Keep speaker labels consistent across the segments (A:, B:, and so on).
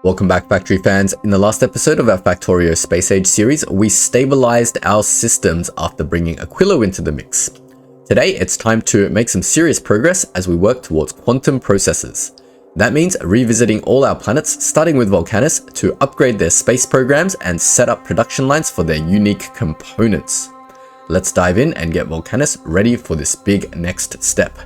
A: Welcome back, Factory fans. In the last episode of our Factorio Space Age series, we stabilized our systems after bringing Aquilo into the mix. Today, it's time to make some serious progress as we work towards quantum processors. That means revisiting all our planets, starting with Vulcanus, to upgrade their space programs and set up production lines for their unique components. Let's dive in and get Vulcanus ready for this big next step.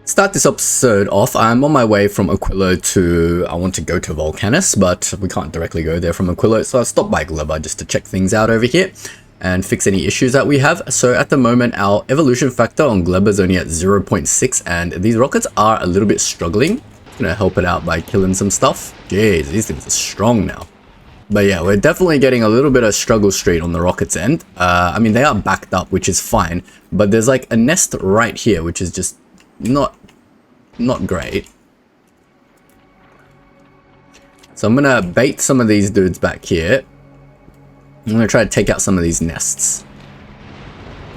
A: Start this episode off. I'm on my way from Aquilo to, I want to go to Vulcanus, but we can't directly go there from Aquilo, so I stopped by Gleba just to check things out over here and fix any issues that we have. So at the moment, our evolution factor on Gleba is only at 0.6, and these rockets are a little bit struggling. I'm gonna help it out by killing some stuff. Jeez, these things are strong now. But yeah, we're definitely getting a little bit of struggle street on the rocket's end. I mean, they are backed up, which is fine, but there's like a nest right here, which is just not great. So I'm gonna bait some of these dudes back here. I'm gonna try to take out some of these nests.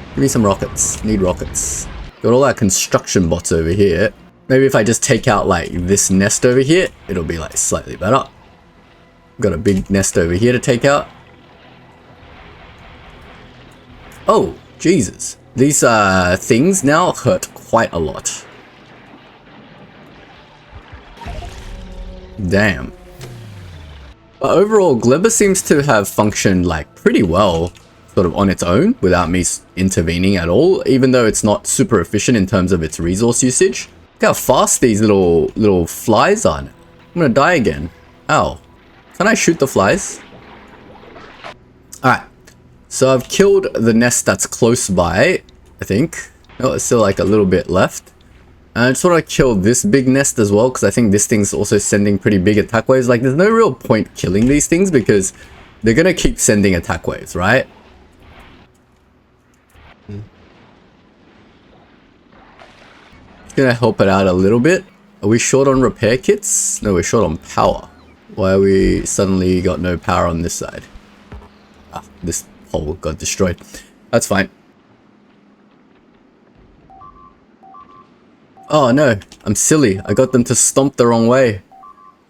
A: Give me some rockets. Need rockets. Got all our construction bots over here. Maybe if I just take out like this nest over here, it'll be like slightly better. Got a big nest over here to take out. Oh, Jesus. These things now hurt quite a lot. Damn. But overall, Gleba seems to have functioned like pretty well, sort of on its own, without me intervening at all, even though it's not super efficient in terms of its resource usage. Look how fast these little flies are now. I'm gonna die again. Ow. Can I shoot the flies? Alright. So I've killed the nest that's close by, I think. No, it's still like a little bit left. And I just want to kill this big nest as well, because I think this thing's also sending pretty big attack waves. Like, there's no real point killing these things because they're going to keep sending attack waves, right? It's going to help it out a little bit. Are we short on repair kits? No, we're short on power. Why are we suddenly got no power on this side? Ah, this hole got destroyed. That's fine. Oh no, I'm silly. I got them to stomp the wrong way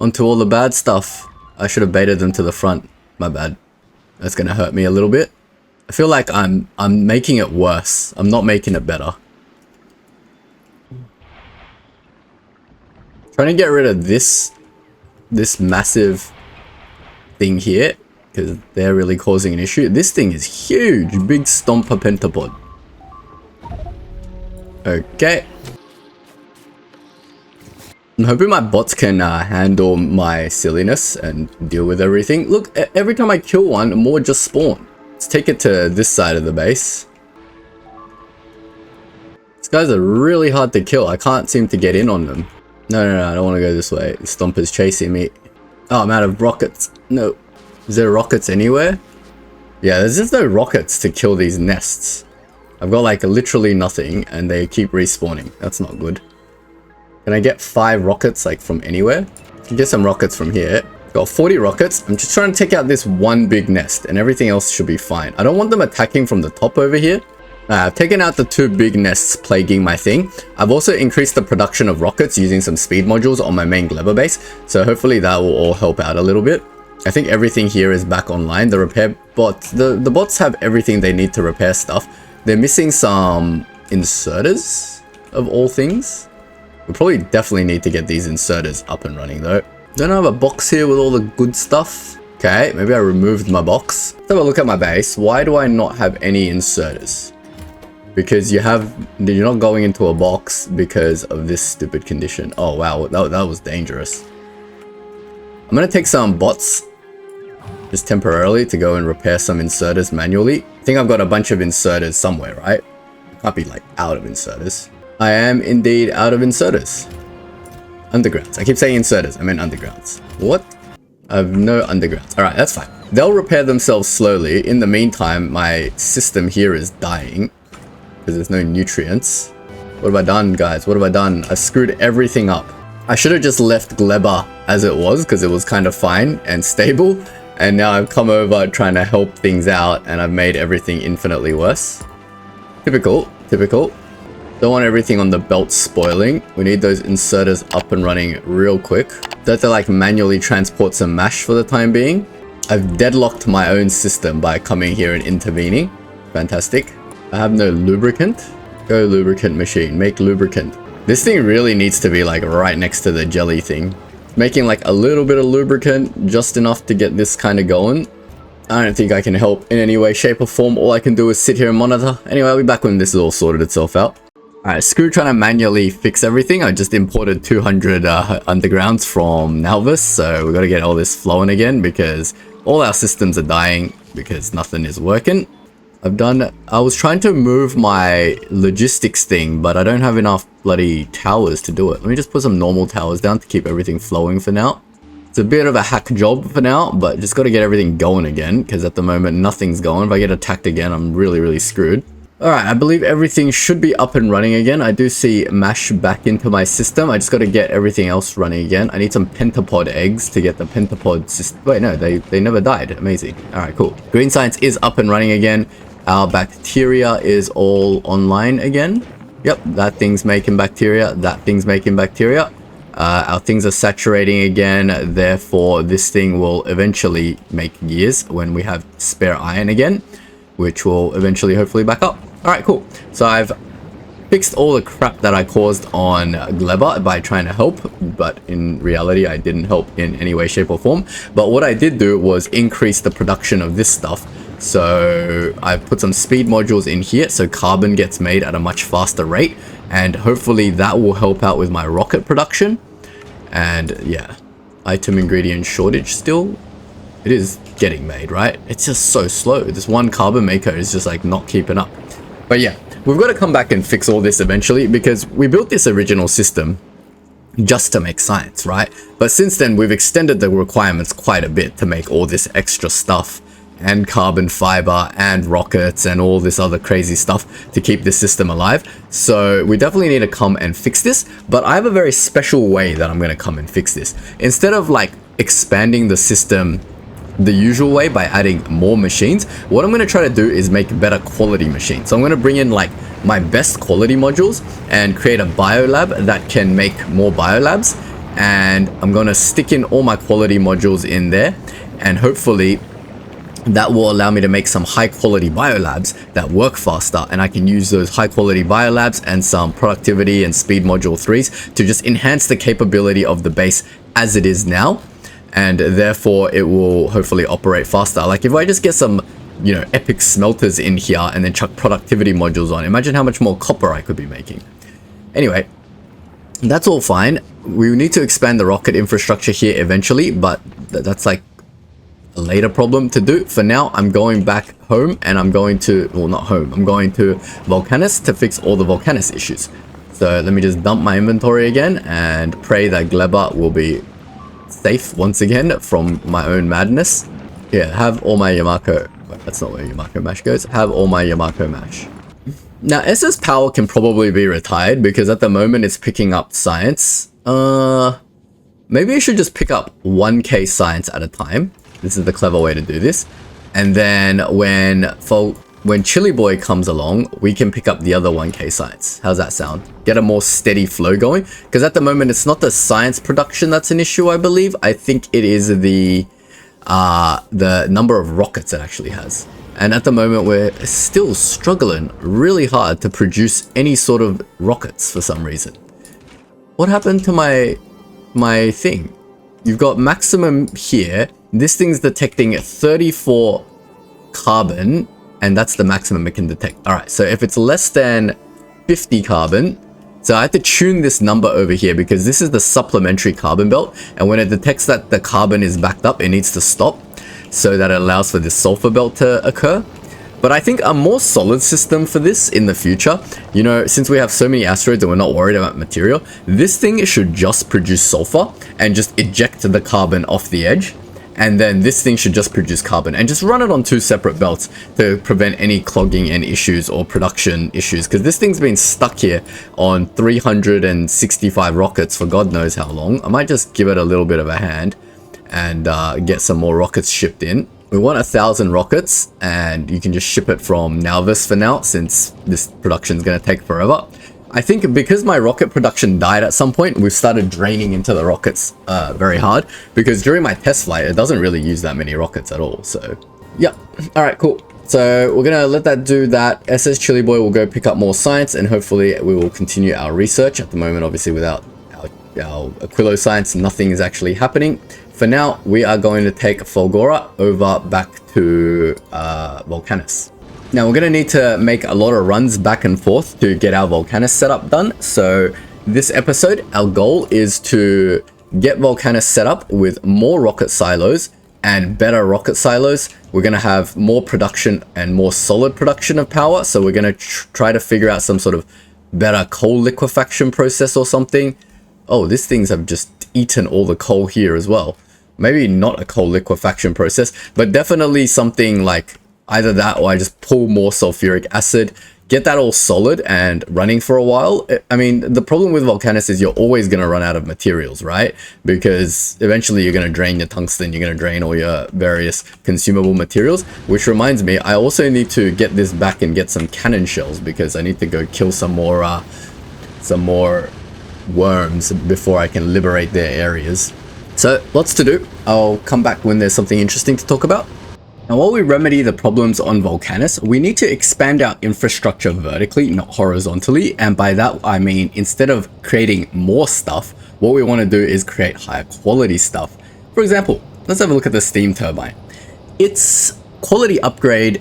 A: onto all the bad stuff. I should have baited them to the front. My bad. That's gonna hurt me a little bit. I feel like I'm making it worse. I'm not making it better. Trying to get rid of this massive thing here, because they're really causing an issue. This thing is huge. Big stomper pentapod. Okay. I'm hoping my bots can handle my silliness and deal with everything. Look, every time I kill one, more just spawn. Let's take it to this side of the base. These guys are really hard to kill. I can't seem to get in on them. No, I don't want to go this way. The Stomper's chasing me. Oh, I'm out of rockets. No. Is there rockets anywhere? Yeah, there's just no rockets to kill these nests. I've got like literally nothing and they keep respawning. That's not good. Can I get 5 rockets like from anywhere? I can get some rockets from here. Got 40 rockets. I'm just trying to take out this one big nest and everything else should be fine. I don't want them attacking from the top over here. I've taken out the 2 big nests plaguing my thing. I've also increased the production of rockets using some speed modules on my main Gleba base. So hopefully that will all help out a little bit. I think everything here is back online. The repair bots, the bots have everything they need to repair stuff. They're missing some inserters of all things. We probably definitely need to get these inserters up and running though. Don't I have a box here with all the good stuff? Okay, maybe I removed my box. Let's have a look at my base. Why do I not have any inserters? Because you're not going into a box because of this stupid condition. Oh wow, that was dangerous. I'm gonna take some bots just temporarily to go and repair some inserters manually. I think I've got a bunch of inserters somewhere, right? I can't be like out of inserters. I am indeed out of inserters. Undergrounds. I keep saying inserters. I meant undergrounds. What? I have no undergrounds. Alright, that's fine. They'll repair themselves slowly. In the meantime, my system here is dying because there's no nutrients. What have I done, guys? What have I done? I screwed everything up. I should have just left Gleba as it was because it was kind of fine and stable. And now I've come over trying to help things out and I've made everything infinitely worse. Typical. Don't want everything on the belt spoiling. We need those inserters up and running real quick. Don't have to like manually transport some mash for the time being. I've deadlocked my own system by coming here and intervening. Fantastic. I have no lubricant. Go lubricant machine, make lubricant. This thing really needs to be like right next to the jelly thing. Making like a little bit of lubricant, just enough to get this kind of going. I don't think I can help in any way, shape or form. All I can do is sit here and monitor. Anyway, I'll be back when this is all sorted itself out. Alright, screw trying to manually fix everything. I just imported 200 undergrounds from Nalvis, so we got to get all this flowing again because all our systems are dying because nothing is working. I was trying to move my logistics thing, but I don't have enough bloody towers to do it. Let me just put some normal towers down to keep everything flowing for now. It's a bit of a hack job for now, but just got to get everything going again because at the moment nothing's going. If I get attacked again, I'm really screwed. Alright, I believe everything should be up and running again. I do see mash back into my system. I just got to get everything else running again. I need some pentapod eggs to get the pentapod system. Wait, no, they never died. Amazing. Alright, cool. Green science is up and running again. Our bacteria is all online again. Yep, that thing's making bacteria. That thing's making bacteria. Our things are saturating again. Therefore, this thing will eventually make gears when we have spare iron again, which will eventually hopefully back up. Alright, cool. So I've fixed all the crap that I caused on Gleba by trying to help, but in reality I didn't help in any way, shape or form. But what I did do was increase the production of this stuff. So I put some speed modules in here so carbon gets made at a much faster rate, and hopefully that will help out with my rocket production. And yeah, item ingredient shortage still. It is getting made, right? It's just so slow. This one carbon maker is just like not keeping up. But yeah, we've got to come back and fix all this eventually because we built this original system just to make science, right? But since then we've extended the requirements quite a bit to make all this extra stuff and carbon fiber and rockets and all this other crazy stuff to keep this system alive. So we definitely need to come and fix this, but I have a very special way that I'm going to come and fix this. Instead of like expanding the system the usual way by adding more machines, what I'm going to try to do is make better quality machines. So I'm going to bring in like my best quality modules and create a biolab that can make more biolabs, and I'm going to stick in all my quality modules in there, and hopefully that will allow me to make some high quality biolabs that work faster, and I can use those high quality biolabs and some productivity and speed module 3s to just enhance the capability of the base as it is now, and therefore it will hopefully operate faster. Like if I just get some, you know, epic smelters in here and then chuck productivity modules on, imagine how much more copper I could be making. Anyway, that's all fine. We need to expand the rocket infrastructure here eventually, but that's like a later problem to do. For now, I'm going back home and I'm going to, well, not home, I'm going to Vulcanus to fix all the Vulcanus issues. So let me just dump my inventory again and pray that Gleba will be safe once again from my own madness. Here, have all my Yamako. That's not where Yamako mash goes. Have all my Yamako mash. Now, SS power can probably be retired because at the moment it's picking up science. Maybe I should just pick up 1k science at a time. This is the clever way to do this. And then when Chili Boy comes along, we can pick up the other 1k science. How's that sound? Get a more steady flow going. Because at the moment, it's not the science production that's an issue, I believe. I think it is the number of rockets it actually has. And at the moment, we're still struggling really hard to produce any sort of rockets for some reason. What happened to my thing? You've got maximum here. This thing's detecting 34 carbon, and that's the maximum it can detect. All right, so if it's less than 50 carbon, so I have to tune this number over here because this is the supplementary carbon belt, and when it detects that the carbon is backed up, it needs to stop so that it allows for this sulfur belt to occur. But I think a more solid system for this in the future, you know, since we have so many asteroids and we're not worried about material, this thing should just produce sulfur and just eject the carbon off the edge. And then this thing should just produce carbon and just run it on 2 separate belts to prevent any clogging and issues or production issues. Because this thing's been stuck here on 365 rockets for God knows how long. I might just give it a little bit of a hand and get some more rockets shipped in. We want 1,000 rockets, and you can just ship it from Nalvis for now since this production is going to take forever. I think because my rocket production died at some point, we've started draining into the rockets very hard, because during my test flight, it doesn't really use that many rockets at all. So, yeah. All right, cool. So we're going to let that do that. SS Chili Boy will go pick up more science, and hopefully we will continue our research. At the moment, obviously, without our Aquilo science, nothing is actually happening. For now, we are going to take Fulgora over back to Vulcanus. Now, we're going to need to make a lot of runs back and forth to get our Vulcanus setup done. So this episode, our goal is to get Vulcanus set up with more rocket silos and better rocket silos. We're going to have more production and more solid production of power. So we're going to try to figure out some sort of better coal liquefaction process or something. Oh, these things have just eaten all the coal here as well. Maybe not a coal liquefaction process, but definitely something like either that, or I just pull more sulfuric acid, get that all solid and running for a while. I mean, the problem with Vulcanus is you're always going to run out of materials, right? Because eventually you're going to drain your tungsten, you're going to drain all your various consumable materials. Which reminds me, I also need to get this back and get some cannon shells, because I need to go kill some more worms before I can liberate their areas. So lots to do. I'll come back when there's something interesting to talk about. Now, while we remedy the problems on Vulcanus, we need to expand our infrastructure vertically, not horizontally. And by that, I mean, instead of creating more stuff, what we want to do is create higher quality stuff. For example, let's have a look at the steam turbine. Its quality upgrade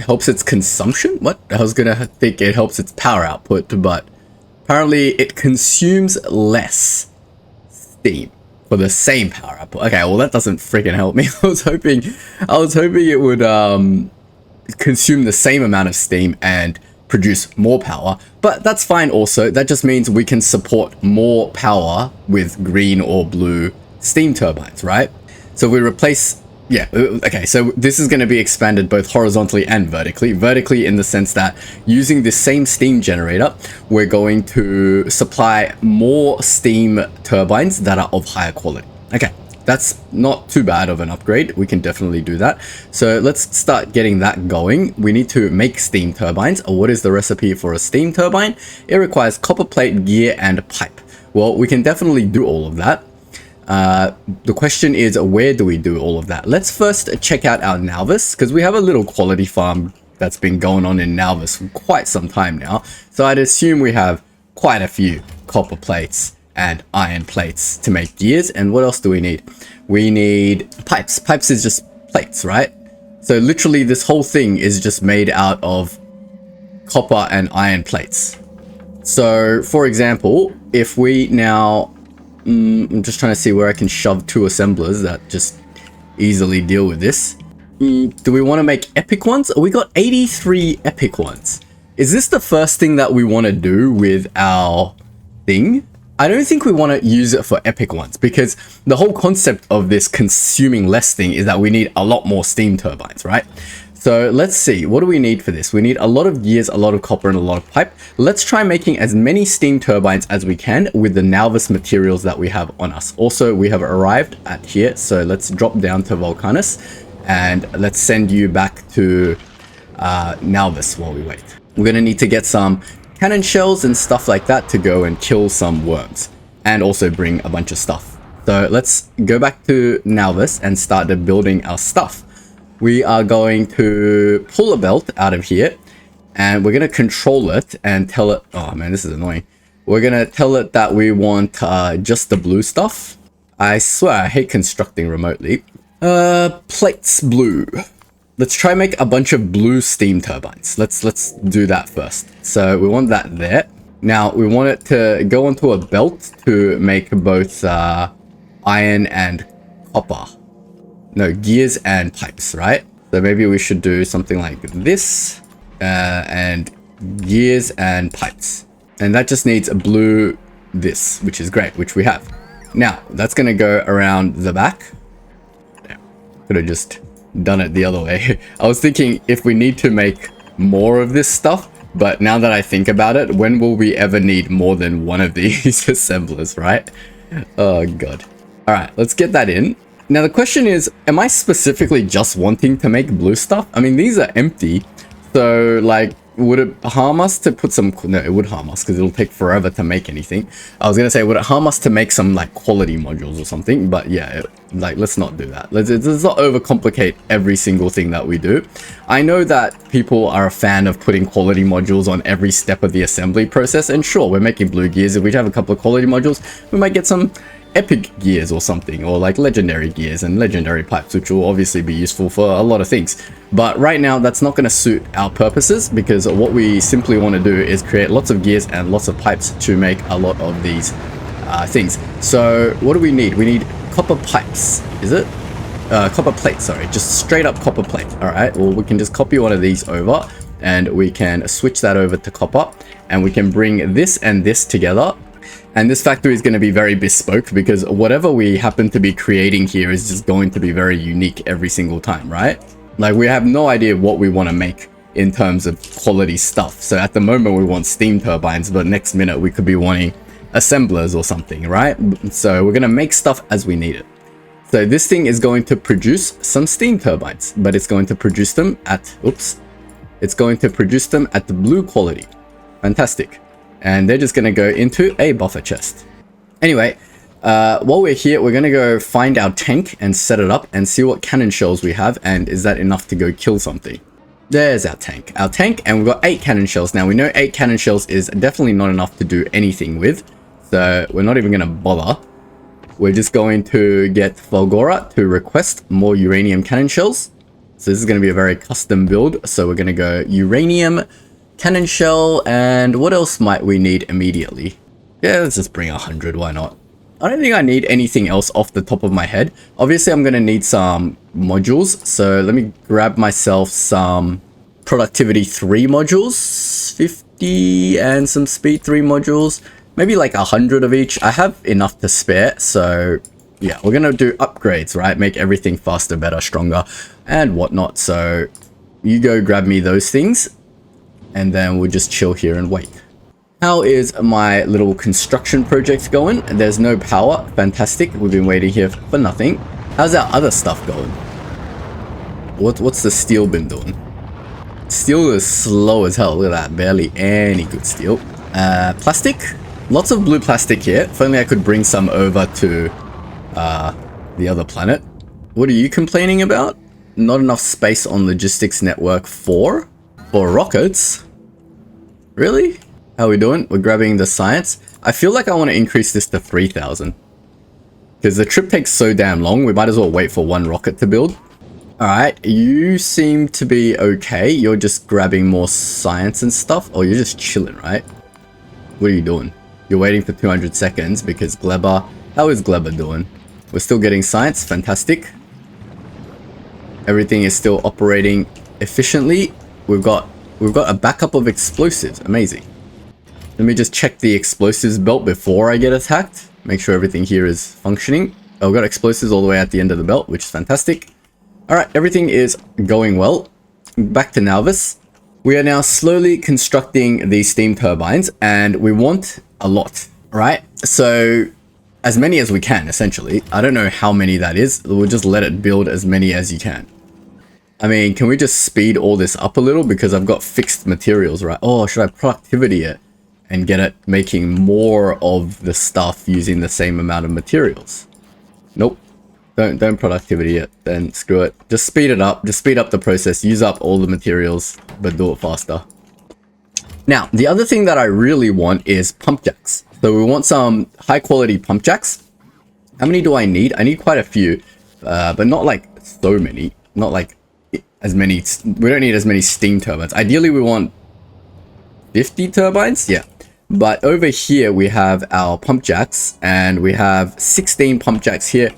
A: helps its consumption. What? I was going to think it helps its power output, but apparently it consumes less steam for the same power output. Okay, well that doesn't freaking help me. I was hoping it would consume the same amount of steam and produce more power, but that's fine also. That just means we can support more power with green or blue steam turbines, right? So we replace, yeah, okay, so this is going to be expanded both horizontally and vertically. Vertically in the sense that using the same steam generator, we're going to supply more steam turbines that are of higher quality. Okay, that's not too bad of an upgrade. We can definitely do that. So let's start getting that going. We need to make steam turbines. What is the recipe for a steam turbine? It requires copper plate, gear, and pipe. Well, we can definitely do all of that. The question is, where do we do all of that? Let's first check out our Nalvis, because we have a little quality farm that's been going on in Nalvis for quite some time now. So I'd assume we have quite a few copper plates and iron plates to make gears. And what else do we need? We need pipes. Pipes is just plates, right? So literally this whole thing is just made out of copper and iron plates. So for example, if we now... I'm just trying to see where I can shove two assemblers that just easily deal with this. Do we want to make epic ones? We got 83 epic ones. Is this the first thing that we want to do with our thing? I don't think we want to use it for epic ones, because the whole concept of this consuming less thing is that we need a lot more steam turbines, right? So let's see, what do we need for this? We need a lot of gears, a lot of copper, and a lot of pipe. Let's try making as many steam turbines as we can with the Nalvis materials that we have on us. Also, we have arrived at here, so let's drop down to Vulcanus and let's send you back to Nalvis while we wait. We're going to need to get some cannon shells and stuff like that to go and kill some worms, and also bring a bunch of stuff. So let's go back to Nalvis and start building our stuff. We are going to pull a belt out of here, and we're going to control it and tell it... Oh man, this is annoying. We're going to tell it that we want just the blue stuff. I swear, I hate constructing remotely. Plates blue. Let's try and make a bunch of blue steam turbines. Let's do that first. So we want that there. Now we want it to go onto a belt to make both iron and copper. No, gears and pipes, right? So maybe we should do something like this, and gears and pipes. And that just needs a blue this, which is great, which we have. Now, that's going to go around the back. Could have just done it the other way. I was thinking if we need to make more of this stuff, but now that I think about it, when will we ever need more than one of these assemblers, right? Oh, God. All right, let's get that in. Now the question is, am I specifically just wanting to make blue stuff? I mean, these are empty. So like, would it harm us to put some... No, it would harm us because it'll take forever to make anything. I was gonna say, would it harm us to make some like quality modules or something? But yeah, like let's not do that. Let's not overcomplicate every single thing that we do. I know that people are a fan of putting quality modules on every step of the assembly process, and sure, we're making blue gears. If we have a couple of quality modules, we might get some epic gears or something, or like legendary gears and legendary pipes, which will obviously be useful for a lot of things. But right now that's not going to suit our purposes, because what we simply want to do is create lots of gears and lots of pipes to make a lot of these things. So what do we need? We need copper pipes. Is it copper plate? Sorry, just straight up copper plate. All right, well, we can just copy one of these over and we can switch that over to copper, and we can bring this and this together. And this factory is going to be very bespoke, because whatever we happen to be creating here is just going to be very unique every single time, right? Like, we have no idea what we want to make in terms of quality stuff. So at the moment we want steam turbines, but next minute we could be wanting assemblers or something, right? So we're going to make stuff as we need it. So this thing is going to produce some steam turbines, but it's going to produce them at, it's going to produce them at the blue quality. Fantastic. And they're just going to go into a buffer chest. Anyway, while we're here, we're going to go find our tank and set it up and see what cannon shells we have, and is that enough to go kill something. There's our tank, and we've got 8 cannon shells. Now we know 8 cannon shells is definitely not enough to do anything with, so we're not even going to bother. We're just going to get Fulgora to request more uranium cannon shells. So this is going to be a very custom build, so we're going to go uranium cannon shell, and what else might we need immediately? Yeah, let's just bring 100, why not? I don't think I need anything else off the top of my head. Obviously, I'm going to need some modules, so let me grab myself some productivity 3 modules, 50, and some speed 3 modules, maybe like 100 of each. I have enough to spare, so yeah, we're going to do upgrades, right? Make everything faster, better, stronger, and whatnot. So you go grab me those things, and then we'll just chill here and wait. How is my little construction project going? There's no power. Fantastic. We've been waiting here for nothing. How's our other stuff going? What's the steel been doing? Steel is slow as hell. Look at that. Barely any good steel. Plastic? Lots of blue plastic here. If only I could bring some over to the other planet. What are you complaining about? Not enough space on logistics network 4? For rockets? Really? How are we doing? We're grabbing the science. I feel like I want to increase this to 3,000. Because the trip takes so damn long, we might as well wait for one rocket to build. Alright, you seem to be okay. You're just grabbing more science and stuff. Or you're just chilling, right? What are you doing? You're waiting for 200 seconds because Gleba... How is Gleba doing? We're still getting science. Fantastic. Everything is still operating efficiently. We've got a backup of explosives. Amazing. Let me just check the explosives belt before I get attacked. Make sure everything here is functioning. Oh, we've got explosives all the way at the end of the belt, which is fantastic. Alright, everything is going well. Back to Nalvis. We are now slowly constructing these steam turbines, and we want a lot, right? So, as many as we can, essentially. I don't know how many that is. We'll just let it build as many as you can. I mean, can we just speed all this up a little? Because I've got fixed materials, right? Oh, should I productivity it and get it making more of the stuff using the same amount of materials? Nope. Don't productivity it, then screw it. Just speed it up. Just speed up the process. Use up all the materials, but do it faster. Now, the other thing that I really want is pump jacks. So we want some high quality pump jacks. How many do I need? I need quite a few, but not like so many. Not like as many. We don't need as many steam turbines. Ideally, we want 50 turbines. Yeah. But over here, we have our pump jacks, and we have 16 pump jacks here.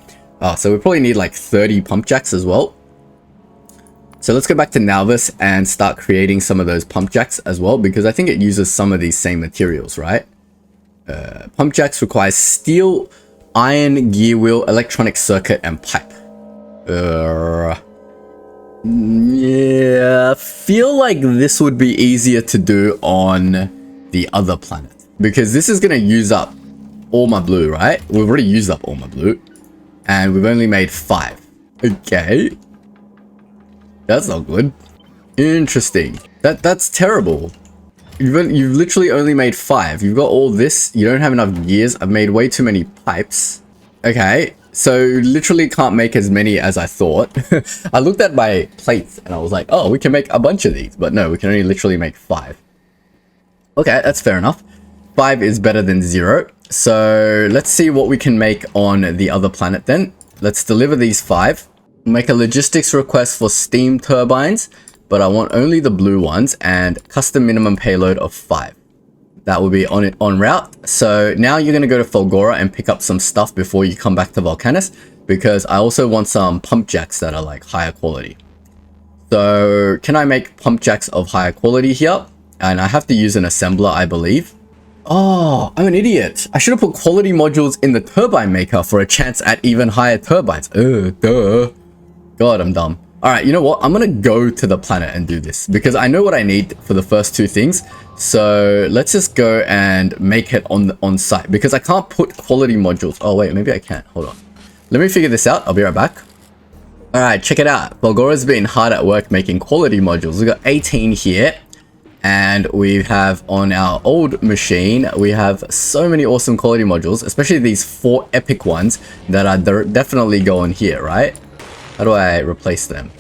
A: So we probably need like 30 pump jacks as well. So let's go back to Nalvis and start creating some of those pump jacks as well, because I think it uses some of these same materials, right? Pump jacks require steel, iron, gear wheel, electronic circuit, and pipe. Yeah, I feel like this would be easier to do on the other planet, because this is going to use up all my blue, right? We've already used up all my blue, and we've only made 5. Okay, that's not good. Interesting. That's terrible. You've literally only made 5. You've got all this. You don't have enough gears. I've made way too many pipes. Okay, so literally can't make as many as I thought. I looked at my plates and I was like, oh, we can make a bunch of these. But no, we can only literally make 5. Okay, that's fair enough. 5 is better than 0. So let's see what we can make on the other planet then. Let's deliver these 5. Make a logistics request for steam turbines, but I want only the blue ones, and custom minimum payload of 5. That will be on route. So now you're going to go to Fulgora and pick up some stuff before you come back to Vulcanus, because I also want some pump jacks that are like higher quality. So can I make pump jacks of higher quality here? And I have to use an assembler, I believe. Oh, I'm an idiot. I should have put quality modules in the turbine maker for a chance at even higher turbines. Duh. God, I'm dumb. All right, you know what? I'm going to go to the planet and do this because I know what I need for the first 2 things. So let's just go and make it on site because I can't put quality modules. Oh, wait, maybe I can. Hold on. Let me figure this out. I'll be right back. All right, check it out. Fulgora's been hard at work making quality modules. We've got 18 here. And we have on our old machine, we have so many awesome quality modules, especially these 4 epic ones that are definitely going here, right? How do I replace them?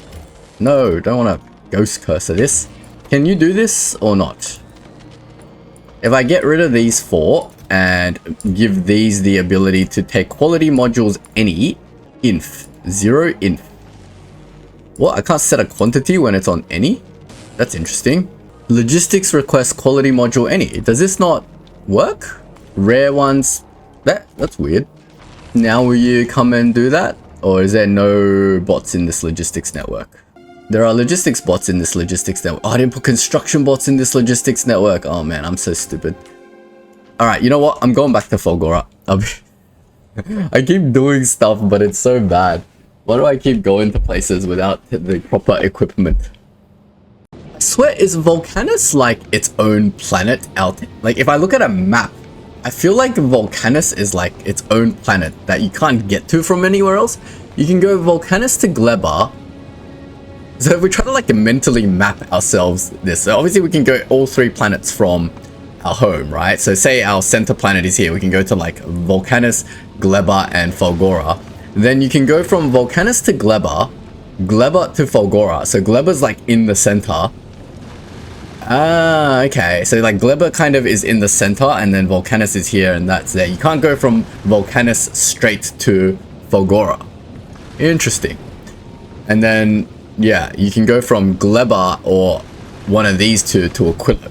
A: No, don't want to ghost cursor this. Can you do this or not? If I get rid of these 4 and give these the ability to take quality modules any, inf, 0 inf. What? I can't set a quantity when it's on any? That's interesting. Logistics request quality module any. Does this not work? Rare ones. That's weird. Now will you come and do that? Or is there no bots in this logistics network? There are logistics bots in this logistics network. Oh, I didn't put construction bots in this logistics network. Oh man, I'm so stupid. Alright, you know what? I'm going back to Fulgora. I keep doing stuff, but it's so bad. Why do I keep going to places without the proper equipment? I swear, is Vulcanus like its own planet out? Like, if I look at a map, I feel like Vulcanus is like its own planet that you can't get to from anywhere else. You can go Vulcanus to Gleba. So if we try to like mentally map ourselves this, so obviously we can go all 3 planets from our home, right? So say our center planet is here. We can go to like Vulcanus, Gleba, and Fulgora. Then you can go from Vulcanus to Gleba, Gleba to Fulgora. So Gleba's like in the center. Ah, okay. So like Gleba kind of is in the center and then Vulcanus is here and that's there. You can't go from Vulcanus straight to Fulgora. Interesting. And then, yeah, you can go from Gleba or one of these two to Aquila.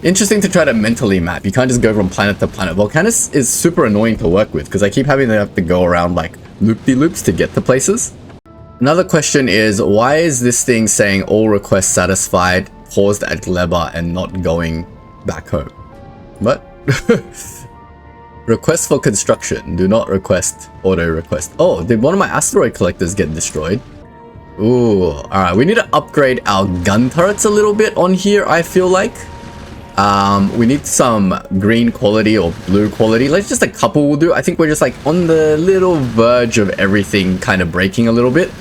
A: Interesting to try to mentally map. You can't just go from planet to planet. Vulcanus is super annoying to work with because I keep having to have to go around like loop-de-loops to get to places. Another question is, why is this thing saying all requests satisfied, paused at Gleba and not going back home? What? Request for construction. Do not request auto request. Oh, did one of my asteroid collectors get destroyed? Ooh, alright. We need to upgrade our gun turrets a little bit on here, I feel like. We need some green quality or blue quality. Like just a couple will do. I think we're just like on the little verge of everything kind of breaking a little bit.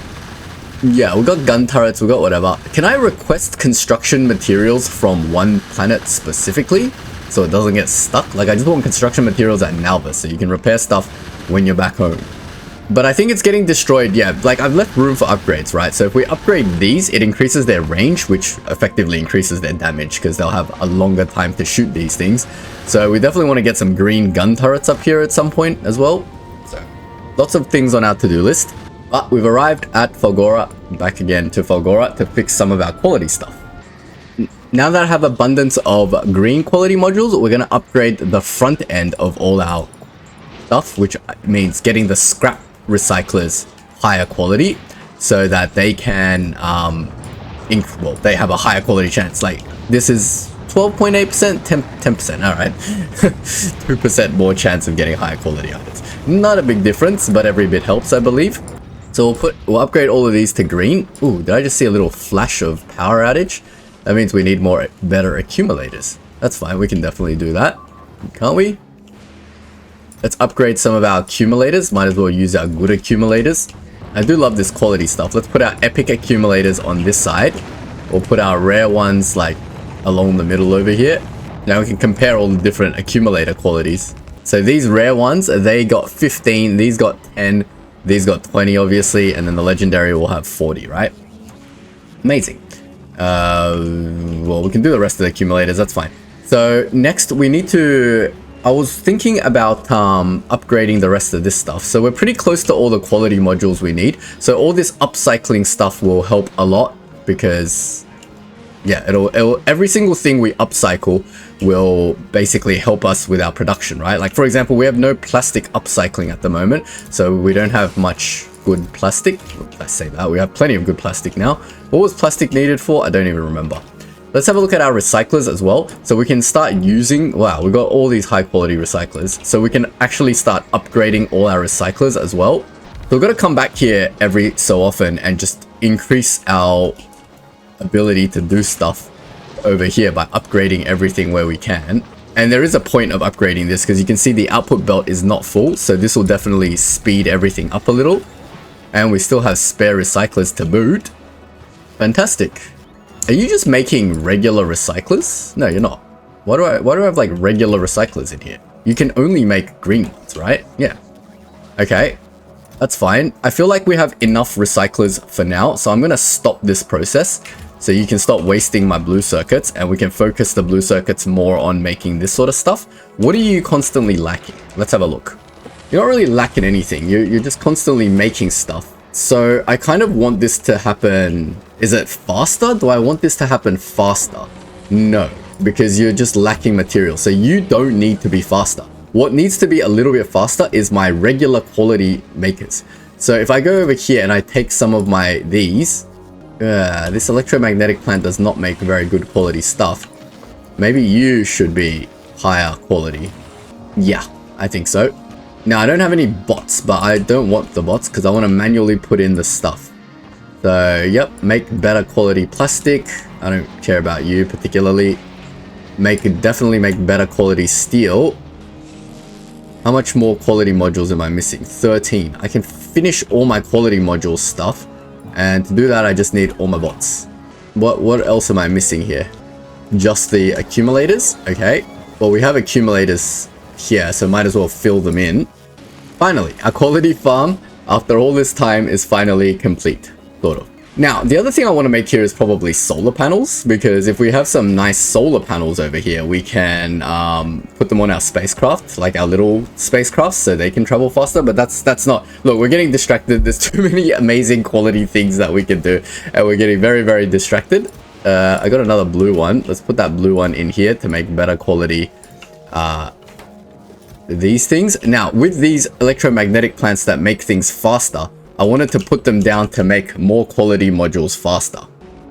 A: Yeah, we got gun turrets, we got whatever. Can I request construction materials from one planet specifically so it doesn't get stuck? Like I just want construction materials at Nalva so you can repair stuff when you're back home. But I think it's getting destroyed. Yeah, like I've left room for upgrades, right? So if we upgrade these, it increases their range, which effectively increases their damage because they'll have a longer time to shoot these things. So we definitely want to get some green gun turrets up here at some point as well. So lots of things on our to-do list. But we've arrived at Fulgora, back again to Fulgora to fix some of our quality stuff. Now that I have abundance of green quality modules, we're going to upgrade the front end of all our stuff, which means getting the scrap recyclers higher quality so that they can well, they have a higher quality chance. Like this is 12.8%, 10%, all right. 2% more chance of getting higher quality items. Not a big difference, but every bit helps, I believe. So we'll upgrade all of these to green. Ooh, did I just see a little flash of power outage? That means we need better accumulators. That's fine, we can definitely do that, can't we? Let's upgrade some of our accumulators. Might as well use our good accumulators. I do love this quality stuff. Let's put our epic accumulators on this side. We'll put our rare ones like along the middle over here. Now we can compare all the different accumulator qualities. So these rare ones, they got 15, these got 10, these got 20 obviously, and then the legendary will have 40, right? Amazing. Well, we can do the rest of the accumulators, that's fine. So next we need to, I was thinking about upgrading the rest of this stuff. So we're pretty close to all the quality modules we need. So all this upcycling stuff will help a lot because yeah, it'll every single thing we upcycle will basically help us with our production, right? Like for example, we have no plastic upcycling at the moment, so we don't have much good plastic. Let's say that we have plenty of good plastic now. What was plastic needed for? I don't even remember. Let's have a look at our recyclers as well. So we can start using, wow, we've got all these high quality recyclers. So we can actually start upgrading all our recyclers as well. So we've got to come back here every so often and just increase our ability to do stuff over here by upgrading everything where we can. And there is a point of upgrading this because you can see the output belt is not full. So this will definitely speed everything up a little. And we still have spare recyclers to boot. Fantastic. Are you just making regular recyclers? No, you're not. Why do I have like regular recyclers in here? You can only make green ones, right? Yeah. Okay. That's fine. I feel like we have enough recyclers for now. So I'm going to stop this process. So you can stop wasting my blue circuits and we can focus the blue circuits more on making this sort of stuff. What are you constantly lacking? Let's have a look. You're not really lacking anything. You're just constantly making stuff. So I kind of want this to happen. Is it faster? Do I want this to happen faster? No, because you're just lacking material. So you don't need to be faster. What needs to be a little bit faster is my regular quality makers. So if I go over here and I take some of these, this electromagnetic plant does not make very good quality stuff. Maybe you should be higher quality. Yeah, I think so. Now, I don't have any bots, but I don't want the bots because I want to manually put in the stuff. So, yep, make better quality plastic. I don't care about you particularly. Definitely make better quality steel. How much more quality modules am I missing? 13. I can finish all my quality module stuff. And to do that, I just need all my bots. What else am I missing here? Just the accumulators? Okay. Well, we have accumulators here, so might as well fill them in. Finally, our quality farm, after all this time, is finally complete. Sort of. Now, the other thing I want to make here is probably solar panels, because if we have some nice solar panels over here, we can put them on our spacecraft, like our little spacecrafts, so they can travel faster. But that's not... Look, we're getting distracted. There's too many amazing quality things that we can do, and we're getting very, very distracted. I got another blue one. Let's put that blue one in here to make better quality these things. Now, with these electromagnetic plants that make things faster, I wanted to put them down to make more quality modules faster.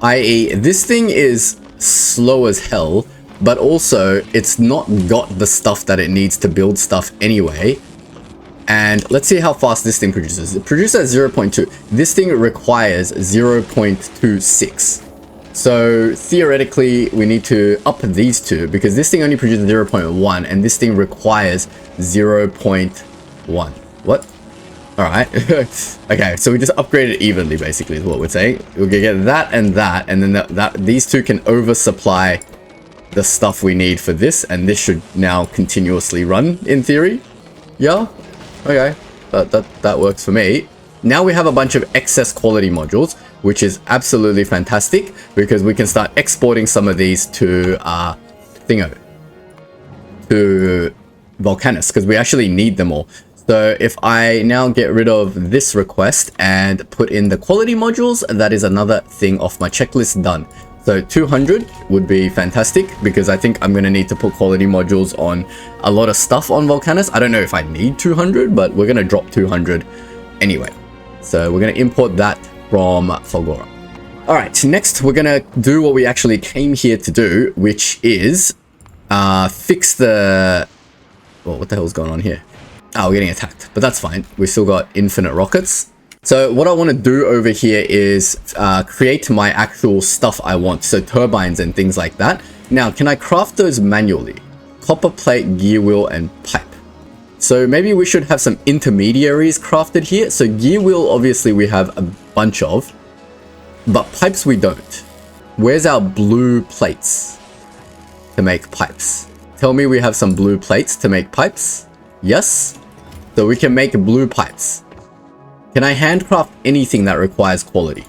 A: I.e., this thing is slow as hell, but also it's not got the stuff that it needs to build stuff anyway. And let's see how fast this thing produces. It produces 0.2. This thing requires 0.26. So theoretically, we need to up these two because this thing only produces 0.1 and this thing requires 0.1. What? Alright. Okay, so we just upgrade it evenly, basically, is what we're saying. We'll get that, and then these two can oversupply the stuff we need for this, and this should now continuously run, in theory. Yeah? Okay. That works for me. Now we have a bunch of excess quality modules, which is absolutely fantastic, because we can start exporting some of these to, to Vulcanus, because we actually need them all. So if I now get rid of this request and put in the quality modules, that is another thing off my checklist done. So 200 would be fantastic because I think I'm going to need to put quality modules on a lot of stuff on Vulcanus. I don't know if I need 200, but we're going to drop 200 anyway. So we're going to import that from Fulgora. All right, next we're going to do what we actually came here to do, which is fix the... Well, what the hell's going on here? Oh, we're getting attacked, but that's fine. We still got infinite rockets. So what I want to do over here is create my actual stuff I want. So turbines and things like that. Now, can I craft those manually? Copper plate, gear wheel, and pipe. So maybe we should have some intermediaries crafted here. So gear wheel, obviously we have a bunch of, but pipes we don't. Where's our blue plates to make pipes? Tell me we have some blue plates to make pipes. Yes. So we can make blue pipes. Can I handcraft anything that requires quality?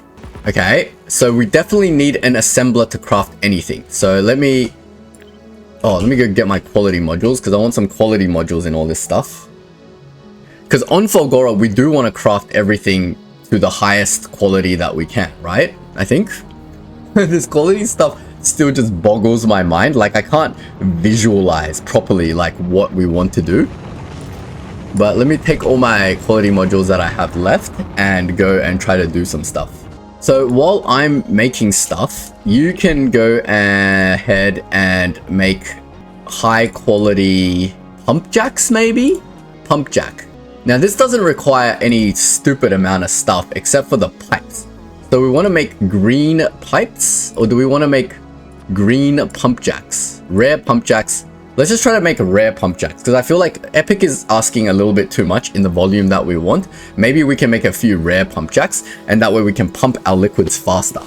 A: Okay, so we definitely need an assembler to craft anything. So let me go get my quality modules, because I want some quality modules in all this stuff. Because on Fulgora, we do want to craft everything to the highest quality that we can, right? I think. This quality stuff still just boggles my mind. Like, I can't visualize properly like what we want to do. But let me take all my quality modules that I have left and go and try to do some stuff. So while I'm making stuff, you can go ahead and make high quality pump jacks, maybe? Pump jack. Now this doesn't require any stupid amount of stuff except for the pipes. So we want to make green pipes, or do we want to make green pump jacks? Rare pump jacks. Let's just try to make a rare pump jacks, because I feel like Epic is asking a little bit too much in the volume that we want. Maybe we can make a few rare pump jacks, and that way we can pump our liquids faster.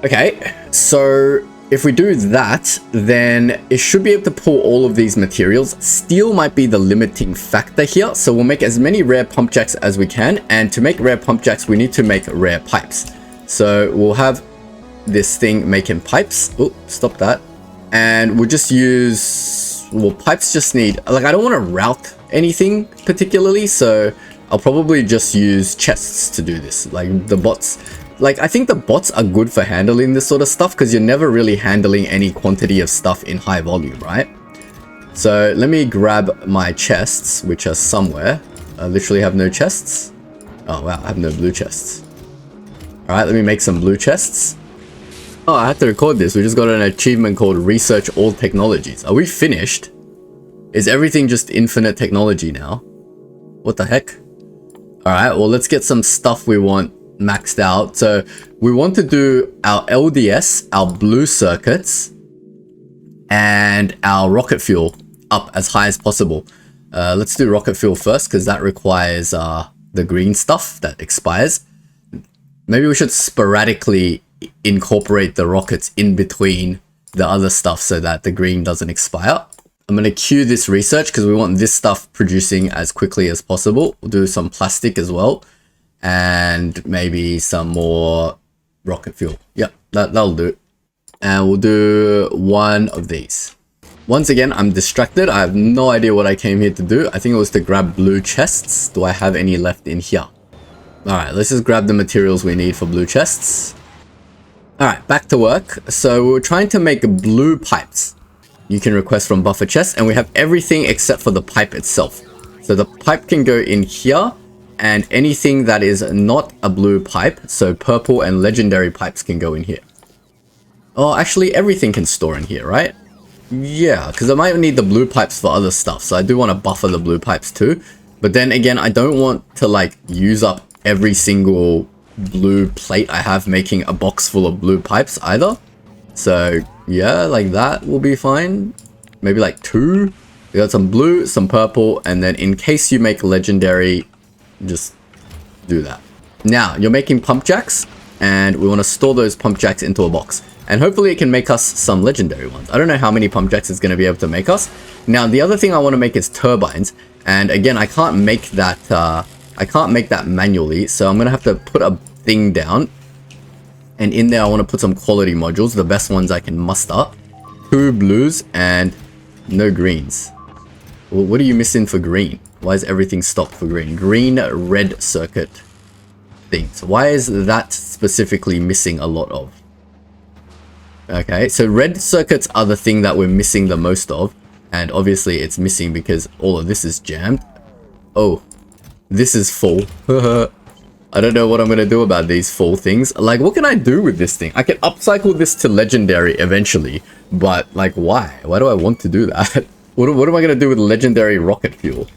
A: Okay, so if we do that, then it should be able to pull all of these materials. Steel might be the limiting factor here, so we'll make as many rare pump jacks as we can, and to make rare pump jacks, we need to make rare pipes. So we'll have this thing making pipes. Oh, stop that. And we'll just use, well, pipes just need, like, I don't want to route anything particularly, so I'll probably just use chests to do this. Like the bots, like I think the bots are good for handling this sort of stuff, because you're never really handling any quantity of stuff in high volume, right? So let me grab my chests, which are somewhere. I literally have no chests. Oh wow, I have no blue chests. All right, let me make some blue chests. Oh, I had to record this. We just got an achievement called Research All Technologies. Are we finished? Is everything just infinite technology now? What the heck? Alright, well, let's get some stuff we want maxed out. So we want to do our LDS, our blue circuits, and our rocket fuel up as high as possible. Let's do rocket fuel first, because that requires the green stuff that expires. Maybe we should sporadically incorporate the rockets in between the other stuff so that the green doesn't expire. I'm going to queue this research because we want this stuff producing as quickly as possible. We'll do some plastic as well, and maybe some more rocket fuel. Yep, that'll do. And we'll do one of these. Once again, I'm distracted. I have no idea what I came here to do. I think it was to grab blue chests. Do I have any left in here? Alright, let's just grab the materials we need for blue chests. Alright, back to work. So we're trying to make blue pipes. You can request from buffer chest, and we have everything except for the pipe itself. So the pipe can go in here, and anything that is not a blue pipe, so purple and legendary pipes, can go in here. Oh, actually everything can store in here, right? Yeah, because I might need the blue pipes for other stuff, so I do want to buffer the blue pipes too. But then again, I don't want to like use up every single blue plate I have making a box full of blue pipes either. So yeah, like that will be fine. Maybe like 2. We got some blue, some purple, and then in case you make legendary, just do that. Now you're making pump jacks, and we want to store those pump jacks into a box, and hopefully it can make us some legendary ones. I don't know how many pump jacks it's going to be able to make us. Now the other thing I want to make is turbines, and again, I can't make that manually, so I'm gonna have to put a thing down, and in there I want to put some quality modules, the best ones I can muster. 2 blues and no greens. Well, what are you missing for green? Why is everything stopped for green? Green red circuit things. Why is that specifically missing a lot of? Okay, so red circuits are the thing that we're missing the most of, and obviously it's missing because all of this is jammed. Oh, this is full. I don't know what I'm gonna do about these full things. Like, what can I do with this thing? I can upcycle this to legendary eventually, but like, why? Why do I want to do that? What am I gonna do with legendary rocket fuel?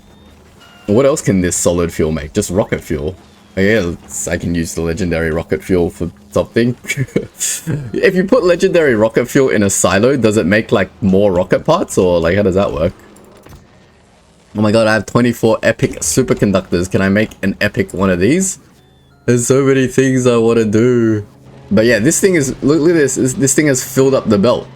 A: What else can this solid fuel make? Just rocket fuel. Yeah, I can use the legendary rocket fuel for something. If you put legendary rocket fuel in a silo, does it make like more rocket parts, or like how does that work? Oh my god, I have 24 epic superconductors. Can I make an epic one of these? There's so many things I want to do. But yeah, this thing is, look at this thing has filled up the belt.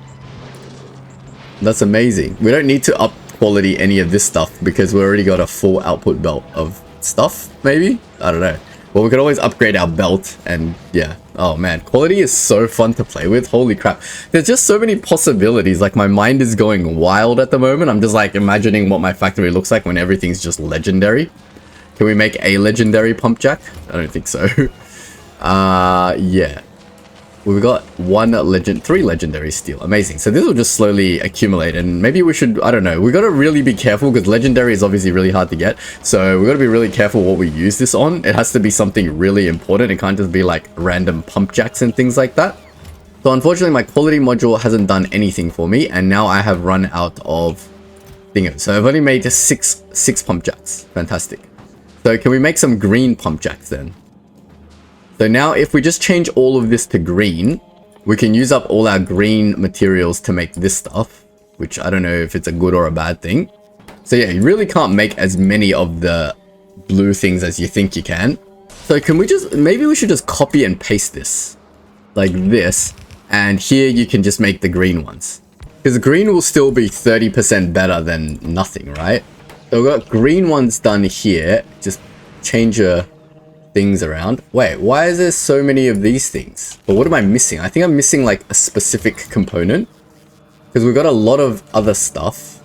A: That's amazing. We don't need to up quality any of this stuff because we already got a full output belt of stuff, maybe? I don't know. Well, we could always upgrade our belt and yeah. Oh man, quality is so fun to play with. Holy crap. There's just so many possibilities. Like, my mind is going wild at the moment. I'm just like imagining what my factory looks like when everything's just legendary. Can we make a legendary pump jack? I don't think so. Yeah. We've got three legendary steel. Amazing. So this will just slowly accumulate, and maybe we should, I don't know. We got to really be careful because legendary is obviously really hard to get. So we got to be really careful what we use this on. It has to be something really important. It can't just be like random pump jacks and things like that. So unfortunately, my quality module hasn't done anything for me, and now I have run out of thingos. So I've only made just six pump jacks. Fantastic. So can we make some green pump jacks then? So now if we just change all of this to green, we can use up all our green materials to make this stuff, which I don't know if it's a good or a bad thing. So yeah, you really can't make as many of the blue things as you think you can. So can we just, maybe we should just copy and paste this like this. And here you can just make the green ones. Because green will still be 30% better than nothing, right? So we've got green ones done here. Just change your things around. Wait, why is there so many of these things? But what am I missing? I think I'm missing like a specific component. Because we've got a lot of other stuff.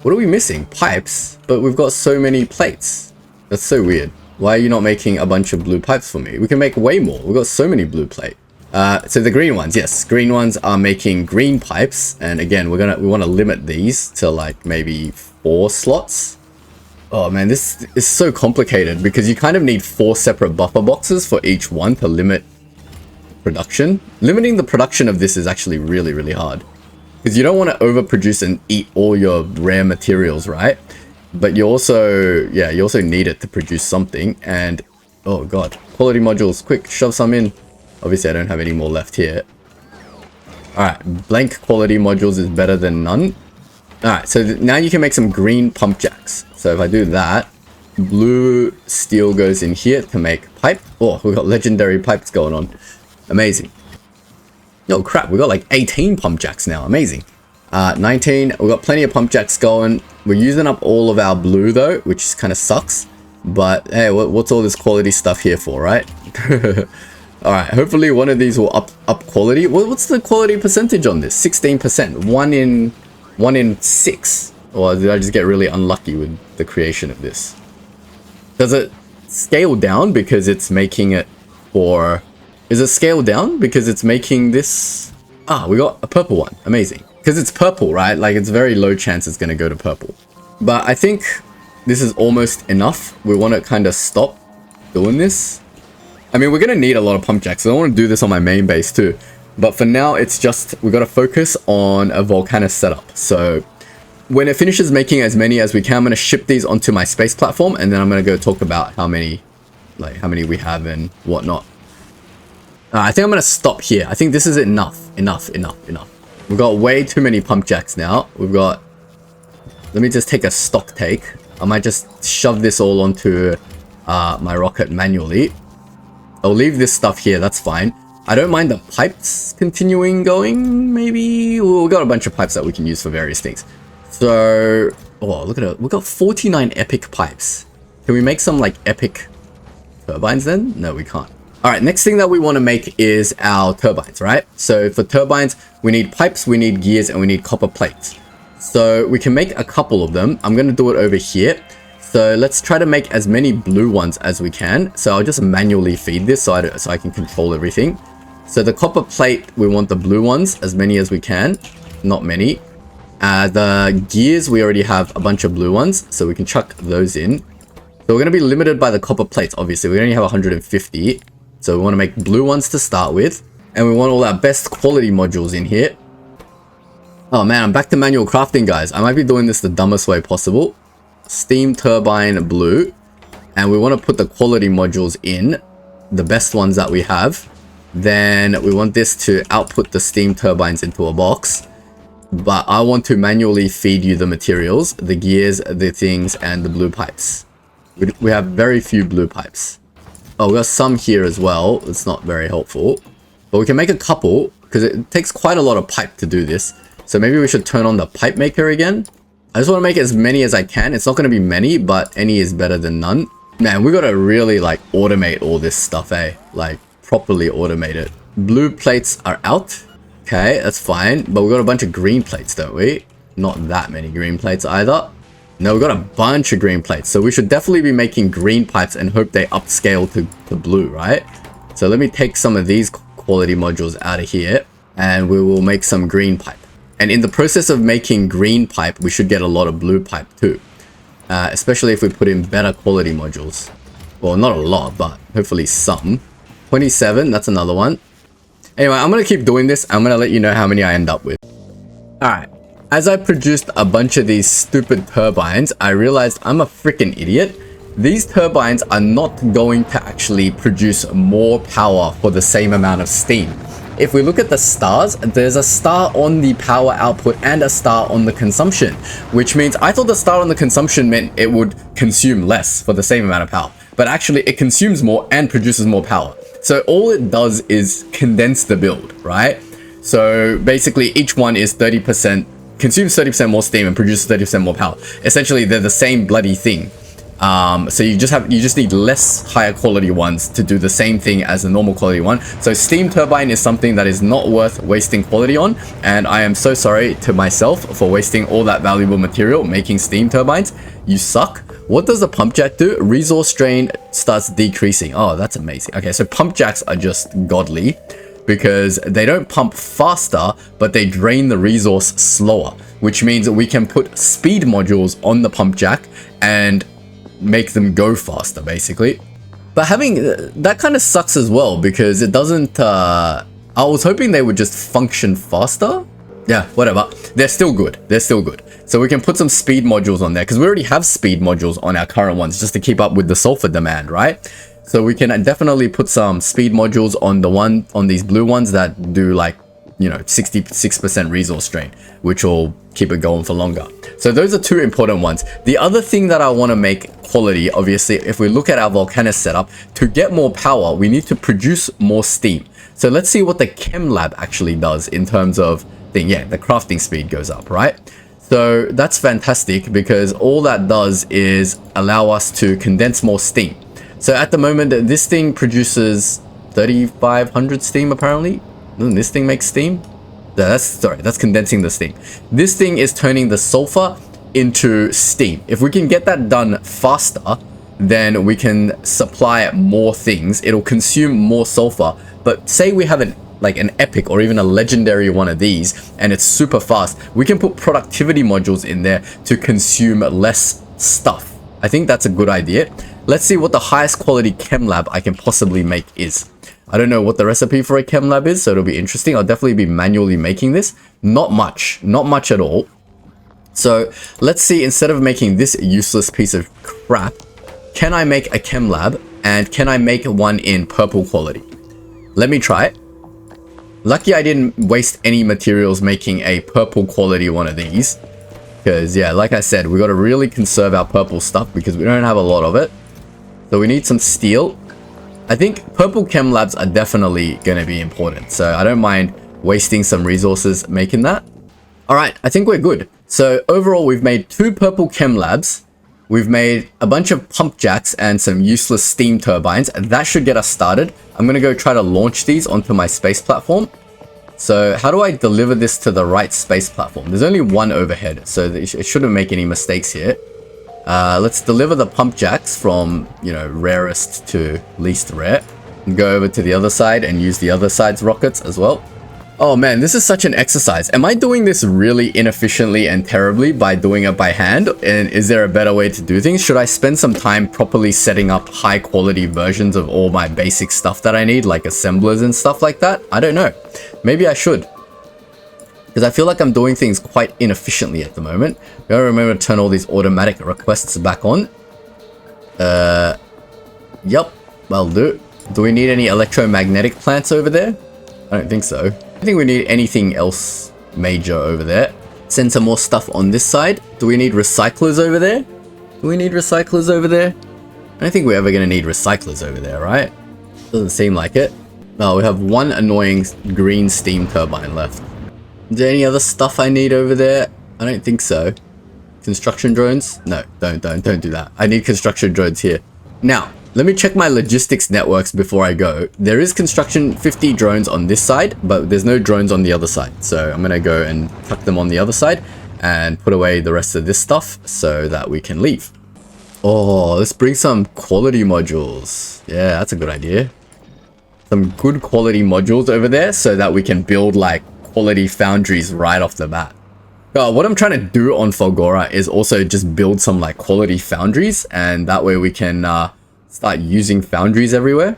A: What are we missing? Pipes? But we've got so many plates. That's so weird. Why are you not making a bunch of blue pipes for me? We can make way more. We've got so many blue plate. So the green ones, yes, green ones are making green pipes. And again, we want to limit these to like maybe 4 slots. Oh man, this is so complicated because you kind of need 4 separate buffer boxes for each one to limit production. Limiting the production of this is actually really, really hard because you don't want to overproduce and eat all your rare materials, right? But you also, yeah, you also need it to produce something. And oh god, quality modules, quick, shove some in. Obviously, I don't have any more left here. All right, blank quality modules is better than none. All right, so now you can make some green pump jacks. So if I do that, blue steel goes in here to make pipe. Oh, we've got legendary pipes going on. Amazing. Oh crap, we've got like 18 pump jacks now. Amazing. 19, we've got plenty of pump jacks going. We're using up all of our blue though, which kind of sucks. But hey, what's all this quality stuff here for, right? All right, hopefully one of these will up quality. What's the quality percentage on this? 16%. 1 in 6. Or did I just get really unlucky with the creation of this? Does it scale down because it's making it for... Is it scaled down because it's making this... Ah, we got a purple one. Amazing. Because it's purple, right? Like, it's very low chance it's going to go to purple. But I think this is almost enough. We want to kind of stop doing this. I mean, we're going to need a lot of pump jacks. So I want to do this on my main base too. But for now, it's just... We've got to focus on a Vulcanus setup. So... When it finishes making as many as we can, I'm going to ship these onto my space platform, and then I'm going to go talk about how many we have and whatnot. I think I'm going to stop here. I think this is enough. We've got way too many pump jacks now. We've got... Let me just take a stock take. I might just shove this all onto my rocket manually. I'll leave this stuff here. That's fine. I don't mind the pipes continuing going, maybe. Well, we've got a bunch of pipes that we can use for various things. So, oh, look at it. We've got 49 epic pipes. Can we make some, like, epic turbines then? No, we can't. All right, next thing that we want to make is our turbines, right? So for turbines, we need pipes, we need gears, and we need copper plates. So we can make a couple of them. I'm going to do it over here. So let's try to make as many blue ones as we can. So I'll just manually feed this so I can control everything. So the copper plate, we want the blue ones, as many as we can. Not many. The gears, we already have a bunch of blue ones, so we can chuck those in. So we're going to be limited by the copper plates, obviously. We only have 150. So we want to make blue ones to start with. And we want all our best quality modules in here. Oh man, I'm back to manual crafting, guys. I might be doing this the dumbest way possible. Steam turbine blue. And we want to put the quality modules in. The best ones that we have. Then we want this to output the steam turbines into a box. But I want to manually feed you the materials, the gears, the things, and the blue pipes. We have very few blue pipes. Oh, we got some here as well. It's not very helpful. But we can make a couple, because it takes quite a lot of pipe to do this. So maybe we should turn on the pipe maker again. I just want to make as many as I can. It's not going to be many, but any is better than none. Man, we got to really like automate all this stuff, eh? Like properly automate it. Blue plates are out. Okay, that's fine. But we got a bunch of green plates, don't we? Not that many green plates either. No, we got a bunch of green plates. So we should definitely be making green pipes and hope they upscale to blue, right? So let me take some of these quality modules out of here and we will make some green pipe. And in the process of making green pipe, we should get a lot of blue pipe too. Especially if we put in better quality modules. Well, not a lot, but hopefully some. 27, that's another one. Anyway, I'm going to keep doing this. I'm going to let you know how many I end up with. Alright, as I produced a bunch of these stupid turbines, I realized I'm a freaking idiot. These turbines are not going to actually produce more power for the same amount of steam. If we look at the stars, there's a star on the power output and a star on the consumption, which means I thought the star on the consumption meant it would consume less for the same amount of power, but actually it consumes more and produces more power. So all it does is condense the build, right? So basically each one is 30%, consumes 30% more steam and produces 30% more power. Essentially they're the same bloody thing. So you just need less higher quality ones to do the same thing as a normal quality one. So steam turbine is something that is not worth wasting quality on, and I am so sorry to myself for wasting all that valuable material making steam turbines. You suck. What does the pump jack do? Resource drain starts decreasing. Oh, that's amazing. Okay, so pump jacks are just godly because they don't pump faster, but they drain the resource slower, which means that we can put speed modules on the pump jack and make them go faster, basically. But having that kind of sucks as well because it doesn't I was hoping they would just function faster. Yeah, whatever, they're still good, so we can put some speed modules on there because we already have speed modules on our current ones just to keep up with the sulfur demand, right? So we can definitely put some speed modules on these blue ones that do like, you know, 66% resource drain, which will keep it going for longer. So those are two important ones. The other thing that I want to make quality, obviously, if we look at our Vulcanus setup, to get more power, we need to produce more steam. So let's see what the chem lab actually does in terms of thing. Yeah, the crafting speed goes up, right? So that's fantastic because all that does is allow us to condense more steam. So at the moment, this thing produces 3,500 steam apparently. Doesn't this thing make steam? That's condensing the steam. This thing is turning the sulfur into steam. If we can get that done faster, then we can supply more things. It'll consume more sulfur. But say we have an epic or even a legendary one of these and it's super fast, we can put productivity modules in there to consume less stuff. I think that's a good idea. Let's see what the highest quality chem lab I can possibly make is. I don't know what the recipe for a chem lab is, so it'll be interesting. I'll definitely be manually making this. Not much at all. So let's see, instead of making this useless piece of crap, can I make a chem lab and can I make one in purple quality? Let me try it. Lucky I didn't waste any materials making a purple quality one of these. Because yeah, like I said, we got to really conserve our purple stuff because we don't have a lot of it. So we need some steel. I think purple chem labs are definitely going to be important. So I don't mind wasting some resources making that. All right, I think we're good. So overall, we've made 2 purple chem labs. We've made a bunch of pump jacks and some useless steam turbines. And that should get us started. I'm going to go try to launch these onto my space platform. So how do I deliver this to the right space platform? There's only one overhead, so it shouldn't make any mistakes here. Let's deliver the pump jacks from, you know, rarest to least rare. And go over to the other side and use the other side's rockets as well. Oh man, this is such an exercise. Am I doing this really inefficiently and terribly by doing it by hand? And is there a better way to do things? Should I spend some time properly setting up high quality versions of all my basic stuff that I need, like assemblers and stuff like that? I don't know. Maybe I should. Because I feel like I'm doing things quite inefficiently at the moment. We gotta remember to turn all these automatic requests back on. Yep, that'll do. Do we need any electromagnetic plants over there? I don't think so. I think we need anything else major over there. Send some more stuff on this side. Do we need recyclers over there? Do we need recyclers over there? I don't think we're ever going to need recyclers over there, right? Doesn't seem like it. Oh, we have one annoying green steam turbine left. Is there any other stuff I need over there? I don't think so. Construction drones? No, don't do that. I need construction drones here. Now, let me check my logistics networks before I go. There is construction 50 drones on this side, but there's no drones on the other side. So I'm gonna go and tuck them on the other side and put away the rest of this stuff so that we can leave. Oh, let's bring some quality modules. Yeah, that's a good idea. Some good quality modules over there so that we can build like quality foundries right off the bat. What I'm trying to do on Fulgora is also just build some like quality foundries, and that way we can start using foundries everywhere.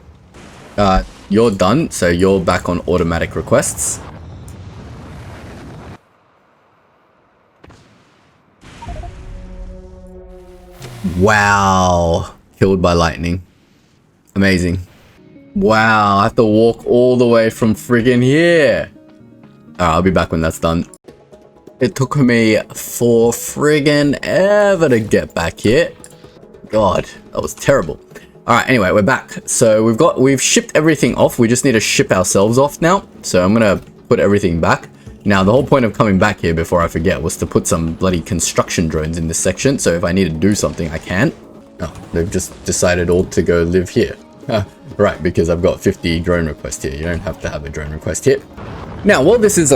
A: You're done, so you're back on automatic requests. Wow, killed by lightning. Amazing. Wow, I have to walk all the way from friggin' here. Alright, I'll be back when that's done. It took me for friggin' ever to get back here. God, that was terrible. Alright, anyway, we're back. So we've shipped everything off. We just need to ship ourselves off now. So I'm gonna put everything back. Now, the whole point of coming back here, before I forget, was to put some bloody construction drones in this section. So if I need to do something, I can. Oh, they've just decided all to go live here. Right, because I've got 50 drone requests here. You don't have to have a drone request here. Now, while this is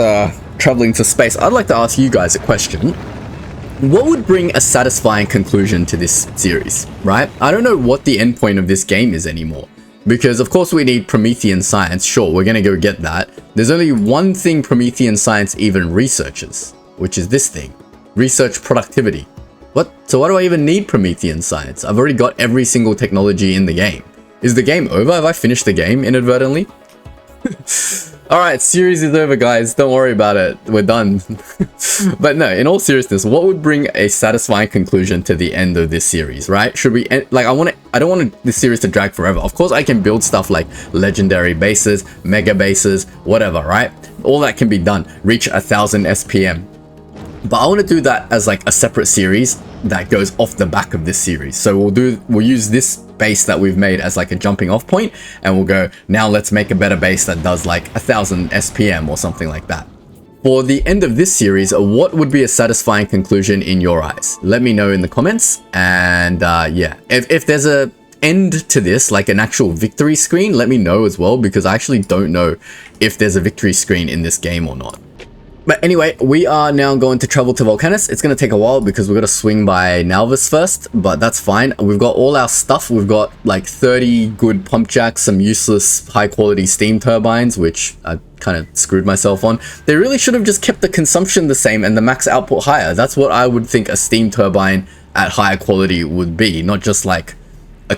A: traveling to space, I'd like to ask you guys a question. What would bring a satisfying conclusion to this series, right? I don't know what the end point of this game is anymore. Because, of course, we need Promethean science. Sure, we're going to go get that. There's only one thing Promethean science even researches, which is this thing. Research productivity. What? So why do I even need Promethean science? I've already got every single technology in the game. Is the game over? Have I finished the game inadvertently? Alright, series is over, guys. Don't worry about it. We're done. But no, in all seriousness, what would bring a satisfying conclusion to the end of this series, right? Should we end, like, I don't want this series to drag forever. Of course, I can build stuff like legendary bases, mega bases, whatever, right? All that can be done. Reach 1000 SPM. But I want to do that as like a separate series that goes off the back of this series. So we'll use this base that we've made as like a jumping off point, and we'll go, now let's make a better base that does like 1000 SPM or something like that. For the end of this series, what would be a satisfying conclusion in your eyes? Let me know in the comments. And yeah, if there's a end to this, like an actual victory screen, let me know as well, because I actually don't know if there's a victory screen in this game or not. But anyway, we are now going to travel to Vulcanus. It's going to take a while because we've got to swing by Nalvis first, but that's fine. We've got all our stuff. We've got like 30 good pump jacks, some useless high quality steam turbines, which I kind of screwed myself on. They really should have just kept the consumption the same and the max output higher. That's what I would think a steam turbine at higher quality would be, not just like a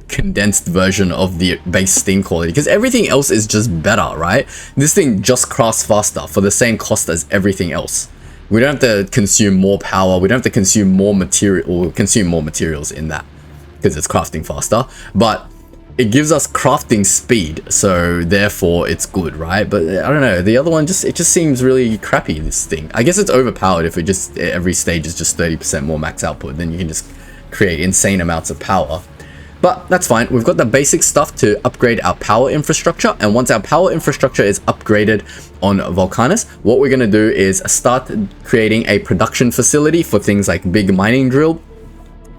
A: condensed version of the base steam quality, because everything else is just better, right? This thing just crafts faster for the same cost as everything else. We don't have to consume more power, we don't have to consume more material, or consume more materials in that, because it's crafting faster, but it gives us crafting speed, so therefore it's good, right? But I don't know, the other one it just seems really crappy, this thing. I guess it's overpowered if it just, every stage is just 30% more max output, then you can just create insane amounts of power. But that's fine. We've got the basic stuff to upgrade our power infrastructure. And once our power infrastructure is upgraded on Vulcanus, what we're going to do is start creating a production facility for things like big mining drill,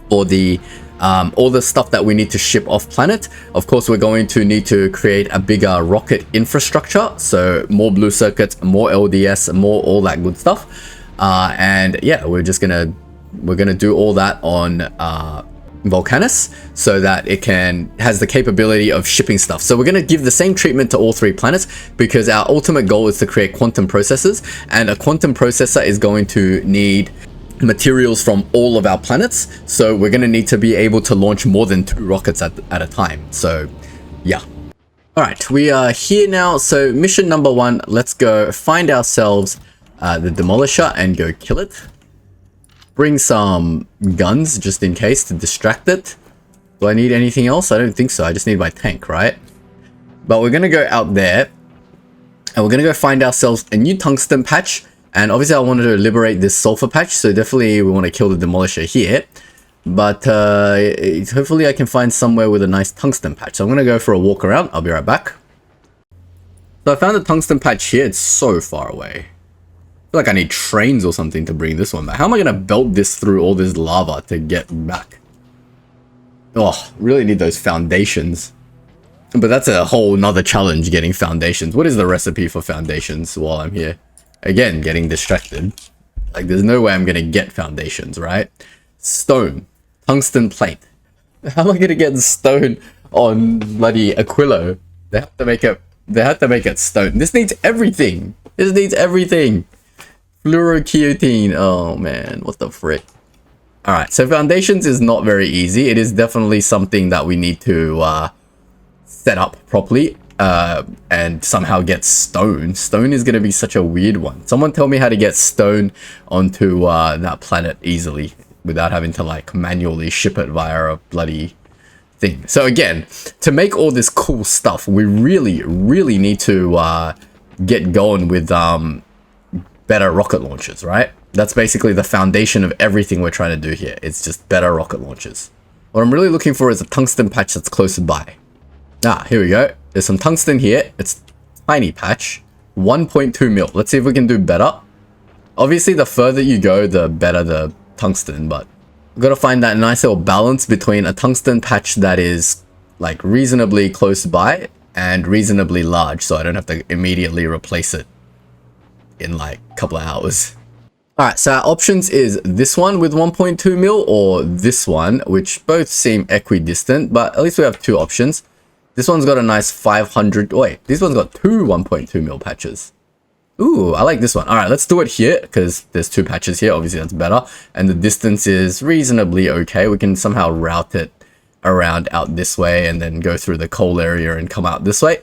A: or the all the stuff that we need to ship off planet. Of course, we're going to need to create a bigger rocket infrastructure. So more blue circuits, more LDS, more all that good stuff. And yeah, we're gonna do all that on Vulcanus, so that it has the capability of shipping stuff. So we're going to give the same treatment to all 3 planets, because our ultimate goal is to create quantum processors, and a quantum processor is going to need materials from all of our planets. So we're going to need to be able to launch more than 2 rockets at a time. So yeah. All right, we are here now. So mission number 1, let's go find ourselves the demolisher and go kill it. Bring some guns just in case to distract it. Do I need anything else? I don't think so. I just need my tank, right? But we're going to go out there, and we're going to go find ourselves a new tungsten patch. And obviously I wanted to liberate this sulfur patch, so definitely we want to kill the demolisher here. But hopefully I can find somewhere with a nice tungsten patch. So I'm going to go for a walk around. I'll be right back. So I found a tungsten patch here. It's so far away. I feel like I need trains or something to bring this one back. How am I going to belt this through all this lava to get back? Oh, really need those foundations. But that's a whole nother challenge, getting foundations. What is the recipe for foundations while I'm here? Again, getting distracted. Like, there's no way I'm going to get foundations, right? Stone. Tungsten plate. How am I going to get stone on bloody Aquilo? They have to make it stone. This needs everything. This needs everything. Fluorokeotine. Oh, man. What the frick? Alright, so foundations is not very easy. It is definitely something that we need to set up properly and somehow get stone. Stone is going to be such a weird one. Someone tell me how to get stone onto that planet easily without having to like manually ship it via a bloody thing. So again, to make all this cool stuff, we really need to get going with better rocket launchers, right? That's basically the foundation of everything we're trying to do here. It's just better rocket launchers. What I'm really looking for is a tungsten patch that's close by. Ah, here we go. There's some tungsten here. It's a tiny patch. 1.2 mil. Let's see if we can do better. Obviously, the further you go, the better the tungsten, but we've got to find that nice little balance between a tungsten patch that is like reasonably close by and reasonably large, so I don't have to immediately replace it in like a couple of hours. Alright, so our options is this one with 1.2 mil or this one, which both seem equidistant, but at least we have two options. This one's got a nice 500, wait, this one's got two 1.2 mil patches. Ooh, I like this one. Alright, let's do it here, because there's two patches here, obviously that's better. And the distance is reasonably okay. We can somehow route it around out this way and then go through the coal area and come out this way.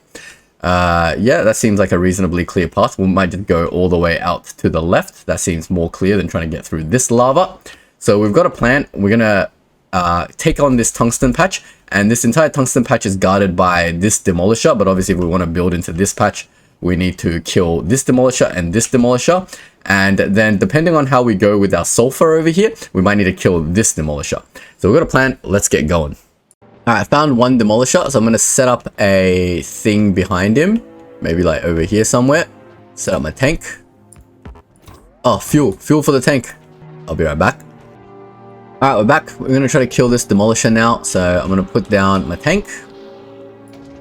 A: Yeah, that seems like a reasonably clear path. We might just go all the way out to the left. That seems more clear than trying to get through this lava. So we've got a plan. We're gonna take on this tungsten patch, and this entire tungsten patch is guarded by this demolisher. But obviously if we want to build into this patch, we need to kill this demolisher and this demolisher, and then depending on how we go with our sulfur over here, we might need to kill this demolisher. So we've got a plan. Let's get going. Alright, I found one demolisher, so I'm going to set up a thing behind him. Maybe like over here somewhere. Set up my tank. Oh, fuel for the tank. I'll be right back. Alright, we're back. We're going to try to kill this demolisher now. So I'm going to put down my tank.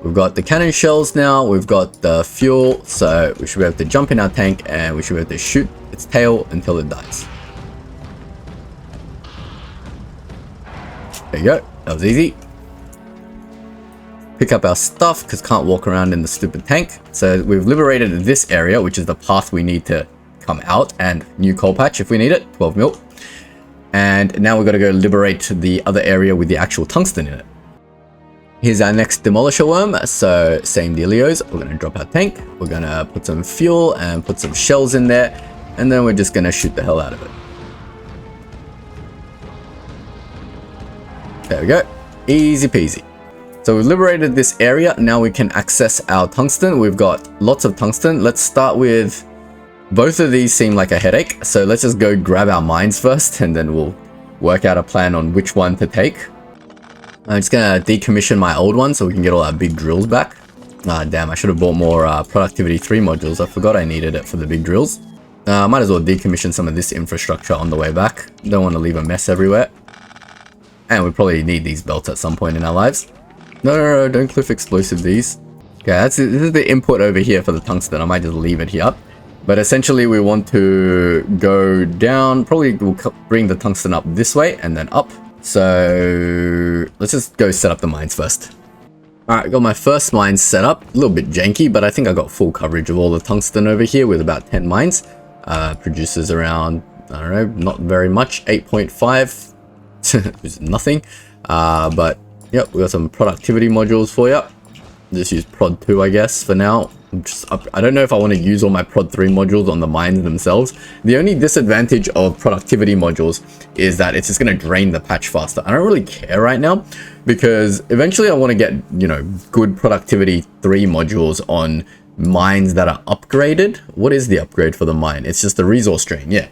A: We've got the cannon shells now. We've got the fuel. So we should be able to jump in our tank and we should be able to shoot its tail until it dies. There you go. That was easy. Pick up our stuff because can't walk around in the stupid tank. So we've liberated this area, which is the path we need to come out, and new coal patch if we need it, 12 mil. And now we've got to go liberate the other area with the actual tungsten in it. Here's our next demolisher worm. So same dealios. We're going to drop our tank. We're going to put some fuel and put some shells in there. And then we're just going to shoot the hell out of it. There we go. Easy peasy. So we've liberated this area. Now we can access our tungsten. We've got lots of tungsten. Let's start with, both of these seem like a headache. So let's just go grab our mines first, and then we'll work out a plan on which one to take. I'm just going to decommission my old one so we can get all our big drills back. Ah, damn, I should have bought more productivity 3 modules. I forgot I needed it for the big drills. Might as well decommission some of this infrastructure on the way back. Don't want to leave a mess everywhere. And we probably need these belts at some point in our lives. No, don't cliff explosive these. Okay, this is the input over here for the tungsten. I might just leave it here. But essentially we want to go down. Probably we'll bring the tungsten up this way and then up. So let's just go set up the mines first. Alright, got my first mines set up. A little bit janky, but I think I got full coverage of all the tungsten over here with about 10 mines. Produces around, I don't know, not very much, 8.5. Which is nothing. But yep, we got some productivity modules for you. Just use prod 2, I guess, for now. I don't know if I want to use all my prod 3 modules on the mines themselves. The only disadvantage of productivity modules is that it's just going to drain the patch faster. I don't really care right now because eventually I want to get, you know, good productivity 3 modules on mines that are upgraded. What is the upgrade for the mine? It's just the resource drain, yeah.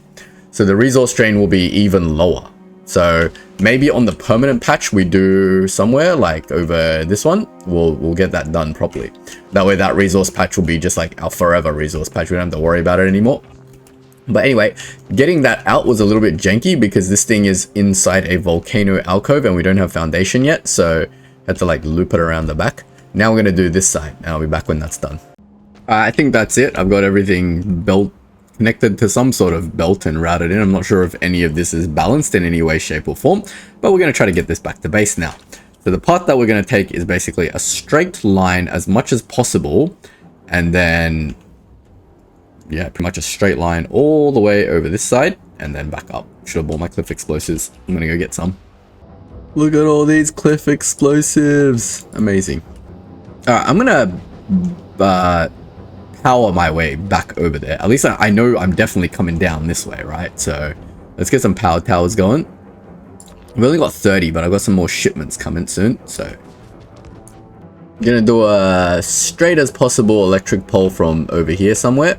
A: So the resource drain will be even lower. So maybe on the permanent patch we do somewhere like over this one, we'll get that done properly. That way that resource patch will be just like our forever resource patch. We don't have to worry about it anymore. But anyway, getting that out was a little bit janky because this thing is inside a volcano alcove and we don't have foundation yet. So I had to like loop it around the back. Now we're going to do this side and I'll be back when that's done. I think that's it. I've got everything built, connected to some sort of belt and routed in. I'm not sure if any of this is balanced in any way, shape or form, but we're going to try to get this back to base now. So the path that we're going to take is basically a straight line as much as possible. And then, yeah, pretty much a straight line all the way over this side and then back up. Should have bought my cliff explosives. I'm going to go get some. Look at all these cliff explosives. Amazing. All right, I'm going to power my way back over there. At least I know I'm definitely coming down this way, right? So let's get some power towers going. We've only got 30, but I've got some more shipments coming soon. So I'm gonna do a straight as possible electric pole from over here somewhere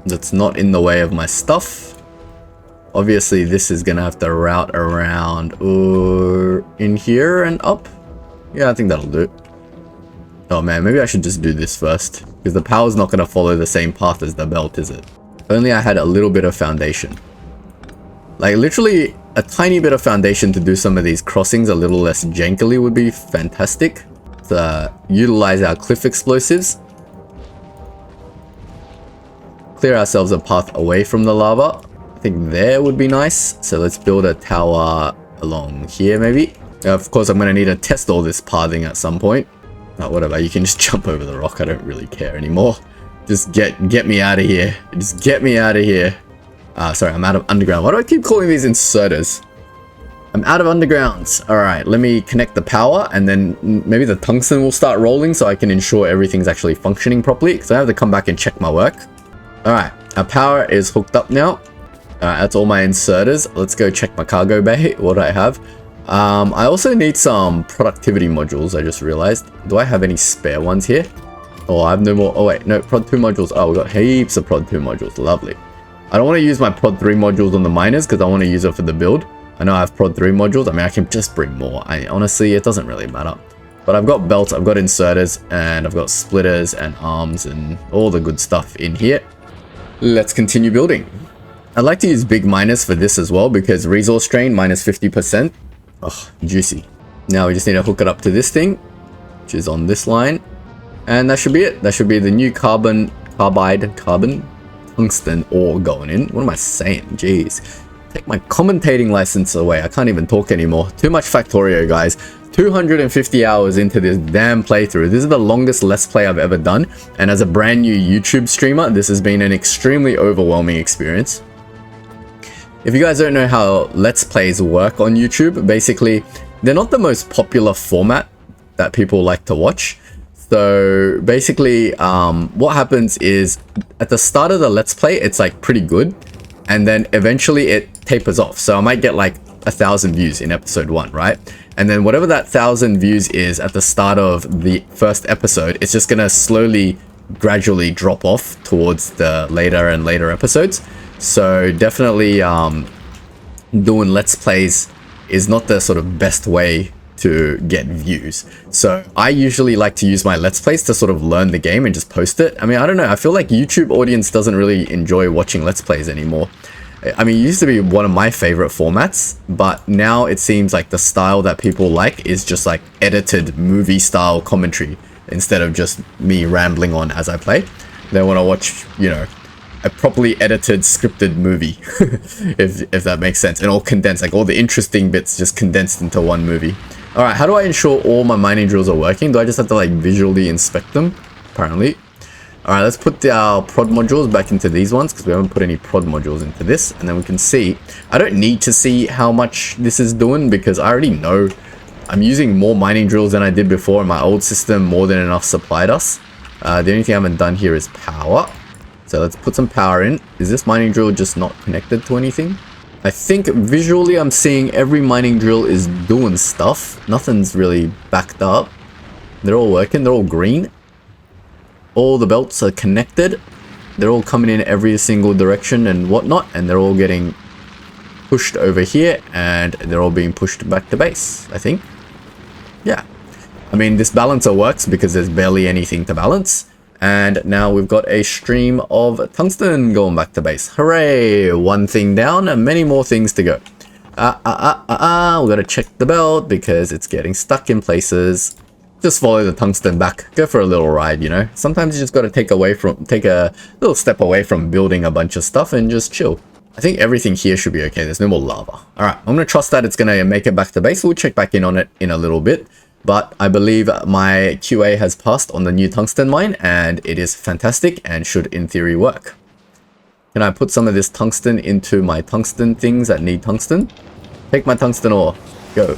A: that's not in the way of my stuff. Obviously this is gonna have to route around or in here and up. Yeah, I think that'll do. Oh man, maybe I should just do this first, because the power's not going to follow the same path as the belt, is it? Only I had a little bit of foundation. Like literally a tiny bit of foundation to do some of these crossings a little less jankily would be fantastic. To utilize our cliff explosives. Clear ourselves a path away from the lava. I think there would be nice. So let's build a tower along here maybe. Of course I'm going to need to test all this pathing at some point. Oh, whatever, you can just jump over the rock. I don't really care anymore. Just get me out of here. Just get me out of here. Sorry, I'm out of underground. Why do I keep calling these inserters? I'm out of undergrounds. All right, let me connect the power and then maybe the tungsten will start rolling so I can ensure everything's actually functioning properly, because I have to come back and check my work. All right, our power is hooked up now. All right, that's all my inserters. Let's go check my cargo bay. What do I have? I also need some productivity modules, I just realized. Do I have any spare ones here? Oh, I have no more. Oh wait, no, prod 2 modules. Oh, we got heaps of prod 2 modules. Lovely. I don't want to use my prod 3 modules on the miners because I want to use it for the build. I know I have prod 3 modules. I mean, I can just bring more. Honestly, it doesn't really matter. But I've got belts, I've got inserters, and I've got splitters and arms and all the good stuff in here. Let's continue building. I'd like to use big miners for this as well because resource drain minus 50%. Oh, juicy. Now we just need to hook it up to this thing, which is on this line. And that should be it. That should be the new carbide, tungsten ore going in. What am I saying? Jeez. Take my commentating license away. I can't even talk anymore. Too much Factorio, guys. 250 hours into this damn playthrough. This is the longest Let's Play I've ever done. And as a brand new YouTube streamer, this has been an extremely overwhelming experience. If you guys don't know how Let's Plays work on YouTube, basically, they're not the most popular format that people like to watch. So basically, what happens is at the start of the Let's Play, it's like pretty good. And then eventually it tapers off. So I might get like 1,000 views in episode 1, right? And then whatever that 1,000 views is at the start of the first episode, it's just going to slowly, gradually drop off towards the later and later episodes. So definitely doing Let's Plays is not the sort of best way to get views. So I usually like to use my Let's Plays to sort of learn the game and just post it. I mean, I don't know. I feel like YouTube audience doesn't really enjoy watching Let's Plays anymore. I mean, it used to be one of my favorite formats, but now it seems like the style that people like is just like edited movie style commentary instead of just me rambling on as I play. They want to watch, you know, a properly edited scripted movie, if that makes sense, and all condensed, like all the interesting bits just condensed into one movie. All right, how do I ensure all my mining drills are working? Do I just have to like visually inspect them? Apparently. All right, let's put our prod modules back into these ones because we haven't put any prod modules into this, and then we can see. I don't need to see how much this is doing because I already know I'm using more mining drills than I did before, and my old system more than enough supplied us. The only thing I haven't done here is power. So let's put some power in. Is this mining drill just not connected to anything? I think visually I'm seeing every mining drill is doing stuff. Nothing's really backed up. They're all working. They're all green. All the belts are connected. They're all coming in every single direction and whatnot. And they're all getting pushed over here, and they're all being pushed back to base, I think. Yeah. I mean, this balancer works because there's barely anything to balance. And now we've got a stream of tungsten going back to base. Hooray! One thing down and many more things to go. We gotta check the belt because it's getting stuck in places. Just follow the tungsten back. Go for a little ride, you know? Sometimes you just gotta take a little step away from building a bunch of stuff and just chill. I think everything here should be okay. There's no more lava. Alright, I'm gonna trust that it's gonna make it back to base. We'll check back in on it in a little bit. But I believe my QA has passed on the new tungsten mine, and it is fantastic and should in theory work. Can I put some of this tungsten into my tungsten things that need tungsten? Take my tungsten ore. Go.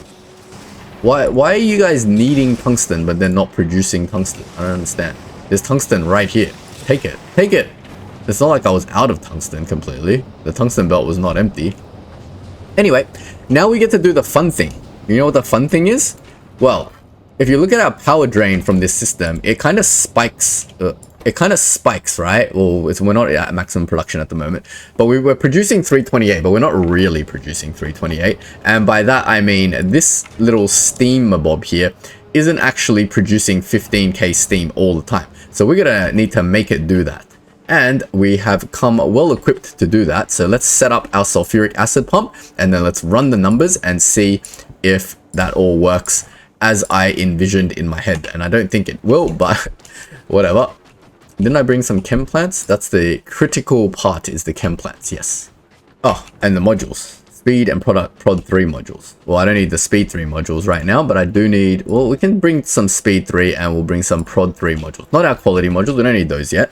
A: Why are you guys needing tungsten but they're not producing tungsten? I don't understand. There's tungsten right here. Take it. Take it. It's not like I was out of tungsten completely. The tungsten belt was not empty. Anyway, now we get to do the fun thing. You know what the fun thing is? Well, if you look at our power drain from this system, it kind of spikes. Right? Well, we're not at maximum production at the moment, but we were producing 328, but we're not really producing 328. And by that, I mean this little steam bob here isn't actually producing 15k steam all the time. So we're gonna need to make it do that. And we have come well equipped to do that. So let's set up our sulfuric acid pump, and then let's run the numbers and see if that all works as I envisioned in my head. And I don't think it will, but whatever. Didn't I bring some chem plants? That's the critical part, is the chem plants, yes. Oh, and the modules. Speed and prod 3 modules. Well, I don't need the speed 3 modules right now, but I do need... Well, we can bring some speed 3 and we'll bring some prod 3 modules. Not our quality modules, we don't need those yet.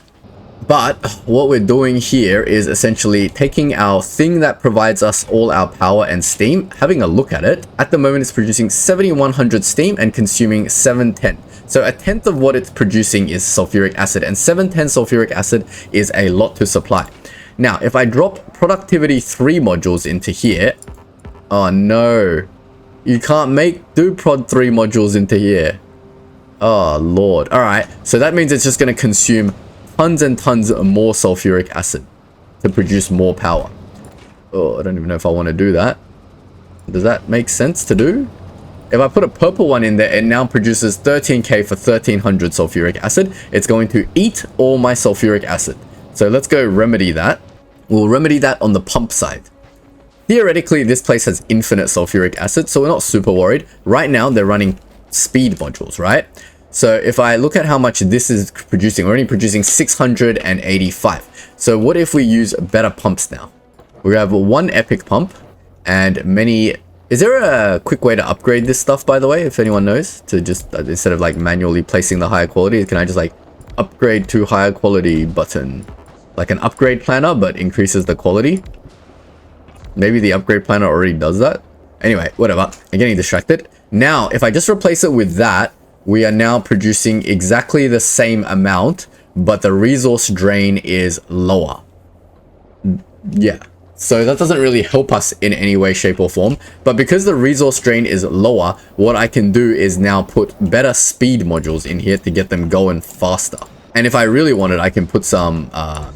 A: But what we're doing here is essentially taking our thing that provides us all our power and steam, having a look at it. At the moment, it's producing 7,100 steam and consuming 710. So a tenth of what it's producing is sulfuric acid, and 710 sulfuric acid is a lot to supply. Now, if I drop productivity 3 modules into here, oh no, you can't do prod 3 modules into here. Oh lord. All right, so that means it's just going to consume tons and tons more sulfuric acid to produce more power. Oh, I don't even know if I want to do that. Does that make sense to do? If I put a purple one in there, it now produces 13k for 1300 sulfuric acid. It's going to eat all my sulfuric acid. So let's go remedy that. We'll remedy that on the pump side. Theoretically, this place has infinite sulfuric acid, so we're not super worried. Right now, they're running speed modules, right? So if I look at how much this is producing, we're only producing 685. So what if we use better pumps now? We have one epic pump and many... Is there a quick way to upgrade this stuff, by the way, if anyone knows? To just, instead of like manually placing the higher quality, can I just like upgrade to higher quality button? Like an upgrade planner, but increases the quality? Maybe the upgrade planner already does that? Anyway, whatever. I'm getting distracted. Now, if I just replace it with that, we are now producing exactly the same amount, but the resource drain is lower. Yeah. So that doesn't really help us in any way, shape or form. But because the resource drain is lower, what I can do is now put better speed modules in here to get them going faster. And if I really wanted, I can put some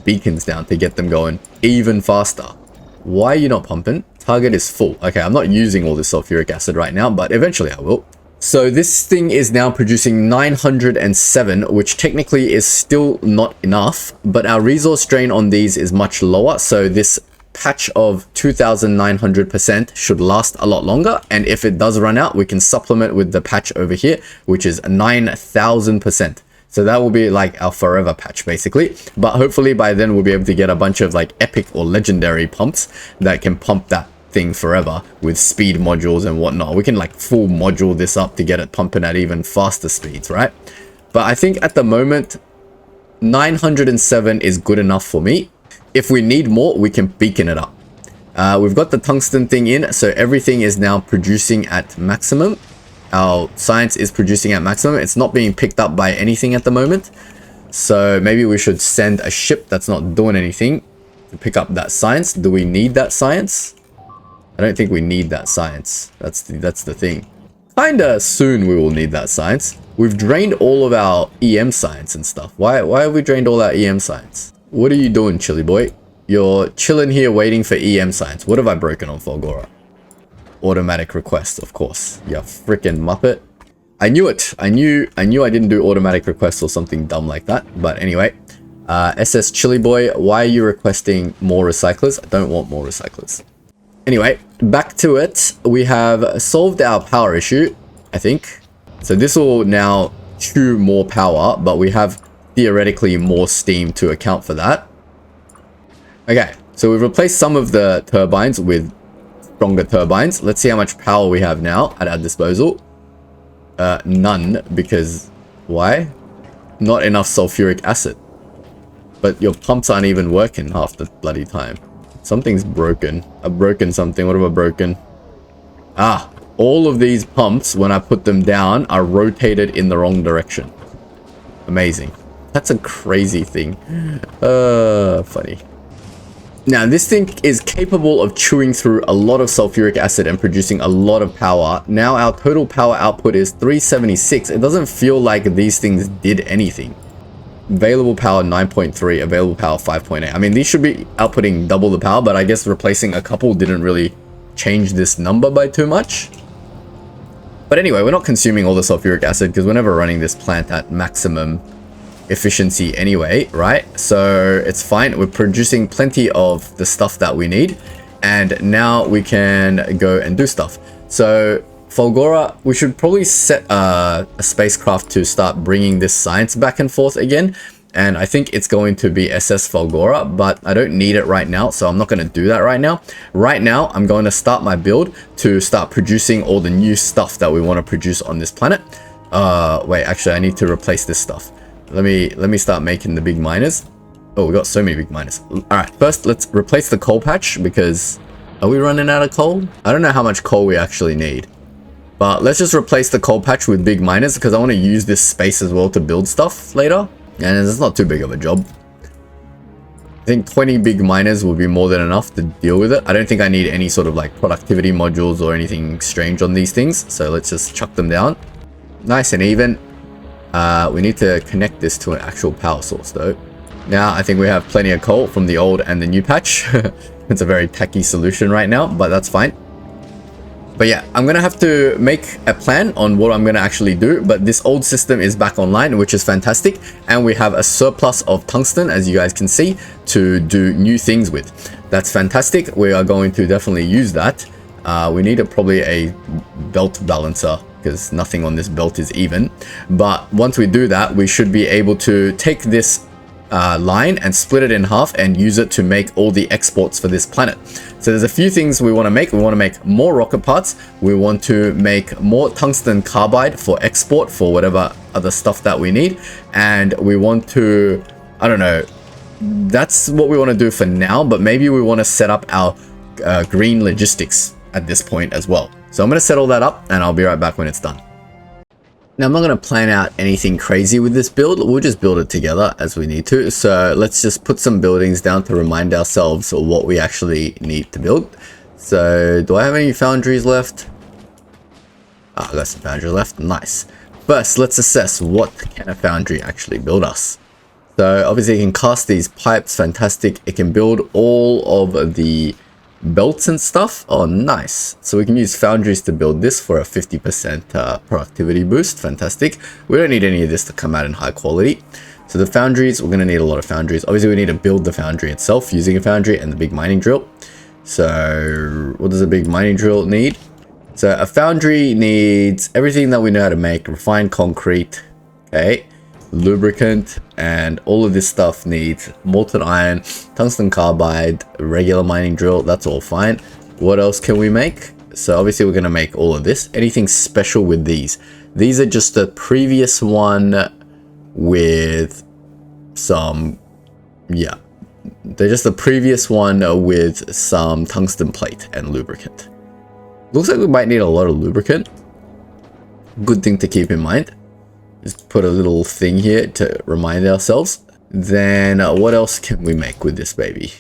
A: beacons down to get them going even faster. Why are you not pumping? Target is full. Okay, I'm not using all this sulfuric acid right now, but eventually I will. So this thing is now producing 907, which technically is still not enough, but our resource drain on these is much lower. So this patch of 2,900% should last a lot longer. And if it does run out, we can supplement with the patch over here, which is 9,000%. So that will be like our forever patch basically. But hopefully by then we'll be able to get a bunch of like epic or legendary pumps that can pump that thing forever with speed modules and whatnot. We can like full module this up to get it pumping at even faster speeds, right? But I think at the moment 907 is good enough for me. If we need more, we can beacon it up. We've got the tungsten thing in, so everything is now producing at maximum. Our science is producing at maximum. It's not being picked up by anything at the moment, so maybe we should send a ship that's not doing anything to pick up that science. Do we need that science? I don't think we need that science. That's the thing. Kinda soon we will need that science. We've drained all of our EM science and stuff. Why have we drained all our EM science? What are you doing, Chili Boy? You're chilling here waiting for EM signs. What have I broken on Fulgora? Automatic request, of course. You freaking muppet. I knew it. I knew I didn't do automatic requests or something dumb like that. But anyway, SS Chili Boy, why are you requesting more recyclers? I don't want more recyclers. Anyway, back to it. We have solved our power issue, I think. So this will now chew more power, but we have theoretically more steam to account for that. Okay, so we've replaced some of the turbines with stronger turbines. Let's see how much power we have now at our disposal. None, because why? Not enough sulfuric acid. But your pumps aren't even working half the bloody time. Something's broken. I've broken something. What have I broken? Ah, all of these pumps, when I put them down, are rotated in the wrong direction. Amazing. That's a crazy thing. Funny. Now, this thing is capable of chewing through a lot of sulfuric acid and producing a lot of power. Now, our total power output is 376. It doesn't feel like these things did anything. Available power 9.3, available power 5.8. I mean, these should be outputting double the power, but I guess replacing a couple didn't really change this number by too much. But anyway, we're not consuming all the sulfuric acid because we're never running this plant at maximum efficiency anyway, right? So it's fine. We're producing plenty of the stuff that we need, and now we can go and do stuff. So Fulgora, we should probably set a spacecraft to start bringing this science back and forth again, and I think it's going to be SS Fulgora, but I don't need it right now, so I'm not going to do that right now. Right now, I'm going to start my build to start producing all the new stuff that we want to produce on this planet. Wait, actually, I need to replace this stuff. Let me start making the big miners. Oh, we got so many big miners. All right, first let's replace the coal patch, because are we running out of coal? I don't know how much coal we actually need, but let's just replace the coal patch with big miners because I want to use this space as well to build stuff later, and it's not too big of a job. I think 20 big miners will be more than enough to deal with it. I don't think I need any sort of like productivity modules or anything strange on these things, so let's just chuck them down nice and even. We need to connect this to an actual power source though. Now I think we have plenty of coal from the old and the new patch. It's a very tacky solution right now, but that's fine. But yeah, I'm gonna have to make a plan on what I'm gonna actually do, but this old system is back online, which is fantastic, and we have a surplus of tungsten, as you guys can see, to do new things with. That's fantastic. We are going to definitely use that. We need probably a belt balancer, because nothing on this belt is even. But once we do that, we should be able to take this line and split it in half and use it to make all the exports for this planet. So there's a few things we want to make. We want to make more rocket parts. We want to make more tungsten carbide for export for whatever other stuff that we need. And we want to, I don't know, that's what we want to do for now, but maybe we want to set up our green logistics at this point as well. So I'm going to set all that up and I'll be right back when it's done. Now, I'm not going to plan out anything crazy with this build. We'll just build it together as we need to. So let's just put some buildings down to remind ourselves of what we actually need to build. So do I have any foundries left? I got some foundries left. Nice. First, let's assess what can a foundry actually build us. So obviously it can cast these pipes. Fantastic. It can build all of the belts and stuff. Oh, nice. So we can use foundries to build this for a 50% productivity boost. Fantastic. We don't need any of this to come out in high quality. So the foundries, we're going to need a lot of foundries. Obviously we need to build the foundry itself using a foundry and the big mining drill. So what does a big mining drill need? So a foundry needs everything that we know how to make: refined concrete, okay, lubricant, and all of this stuff needs molten iron, tungsten carbide, regular mining drill. That's all fine. What else can we make? So obviously we're going to make all of this. Anything special with these? These are just the previous one with some, yeah, they're just the previous one with some tungsten plate and lubricant. Looks like we might need a lot of lubricant. Good thing to keep in mind. Just put a little thing here to remind ourselves. Then what else can we make with this baby?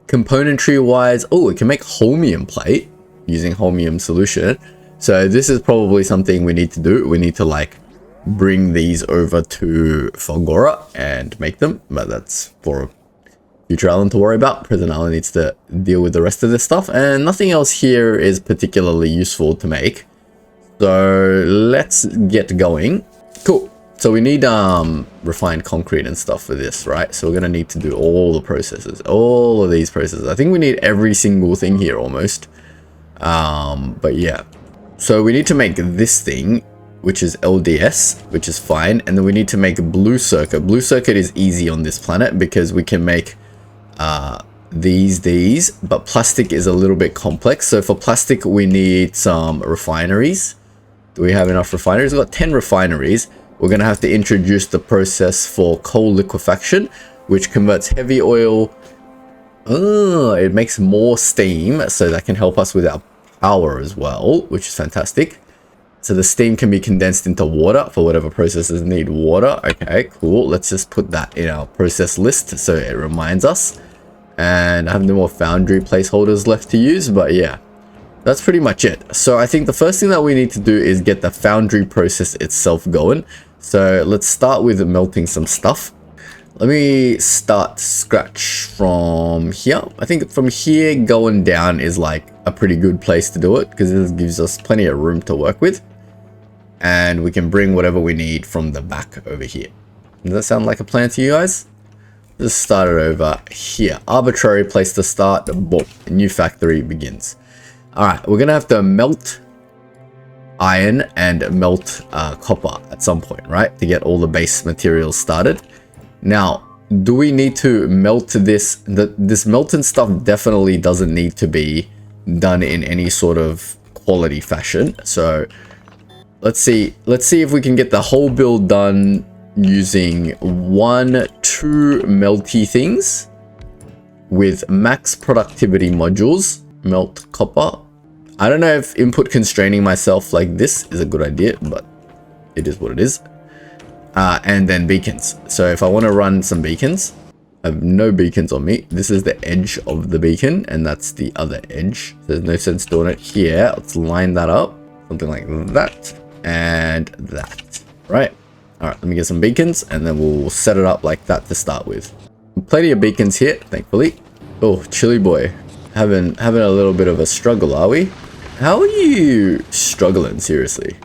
A: Componentry wise, oh, we can make holmium plate using holmium solution. So this is probably something we need to do. We need to like bring these over to Fulgora and make them, but that's for future island to worry about. Present island needs to deal with the rest of this stuff, and nothing else here is particularly useful to make. So let's get going. Cool. So we need refined concrete and stuff for this, right? So we're gonna need to do all the processes, all of these processes. I think we need every single thing here almost. But yeah. So we need to make this thing, which is LDS, which is fine. And then we need to make blue circuit. Blue circuit is easy on this planet because we can make these, but plastic is a little bit complex. So for plastic, we need some refineries. Do we have enough refineries? We've got 10 refineries. We're going to have to introduce the process for coal liquefaction, which converts heavy oil. It makes more steam, so that can help us with our power as well, which is fantastic. So the steam can be condensed into water for whatever processes need water. Okay, cool. Let's just put that in our process list so it reminds us. And I have no more foundry placeholders left to use, but yeah. That's pretty much it. So I think the first thing that we need to do is get the foundry process itself going. So let's start with melting some stuff. Let me start scratch from here. I think from here going down is like a pretty good place to do it because this gives us plenty of room to work with. And we can bring whatever we need from the back over here. Does that sound like a plan to you guys? Let's start it over here. Arbitrary place to start. Boom. A new factory begins. Alright, we're gonna have to melt iron and melt copper at some point, right? To get all the base materials started. Now, do we need to melt this? This melting stuff definitely doesn't need to be done in any sort of quality fashion. So let's see if we can get the whole build done using 1, 2 melty things with max productivity modules. Melt copper. I don't know if input constraining myself like this is a good idea, but it is what it is. And then beacons. So if I want to run some beacons, I have no beacons on me. This is the edge of the beacon, and that's the other edge. There's no sense doing it here. Let's line that up. Something like that and that. Right. All right, let me get some beacons, and then we'll set it up like that to start with. Plenty of beacons here, thankfully. Oh, chilly boy. Having a little bit of a struggle, are we? How are you struggling, seriously?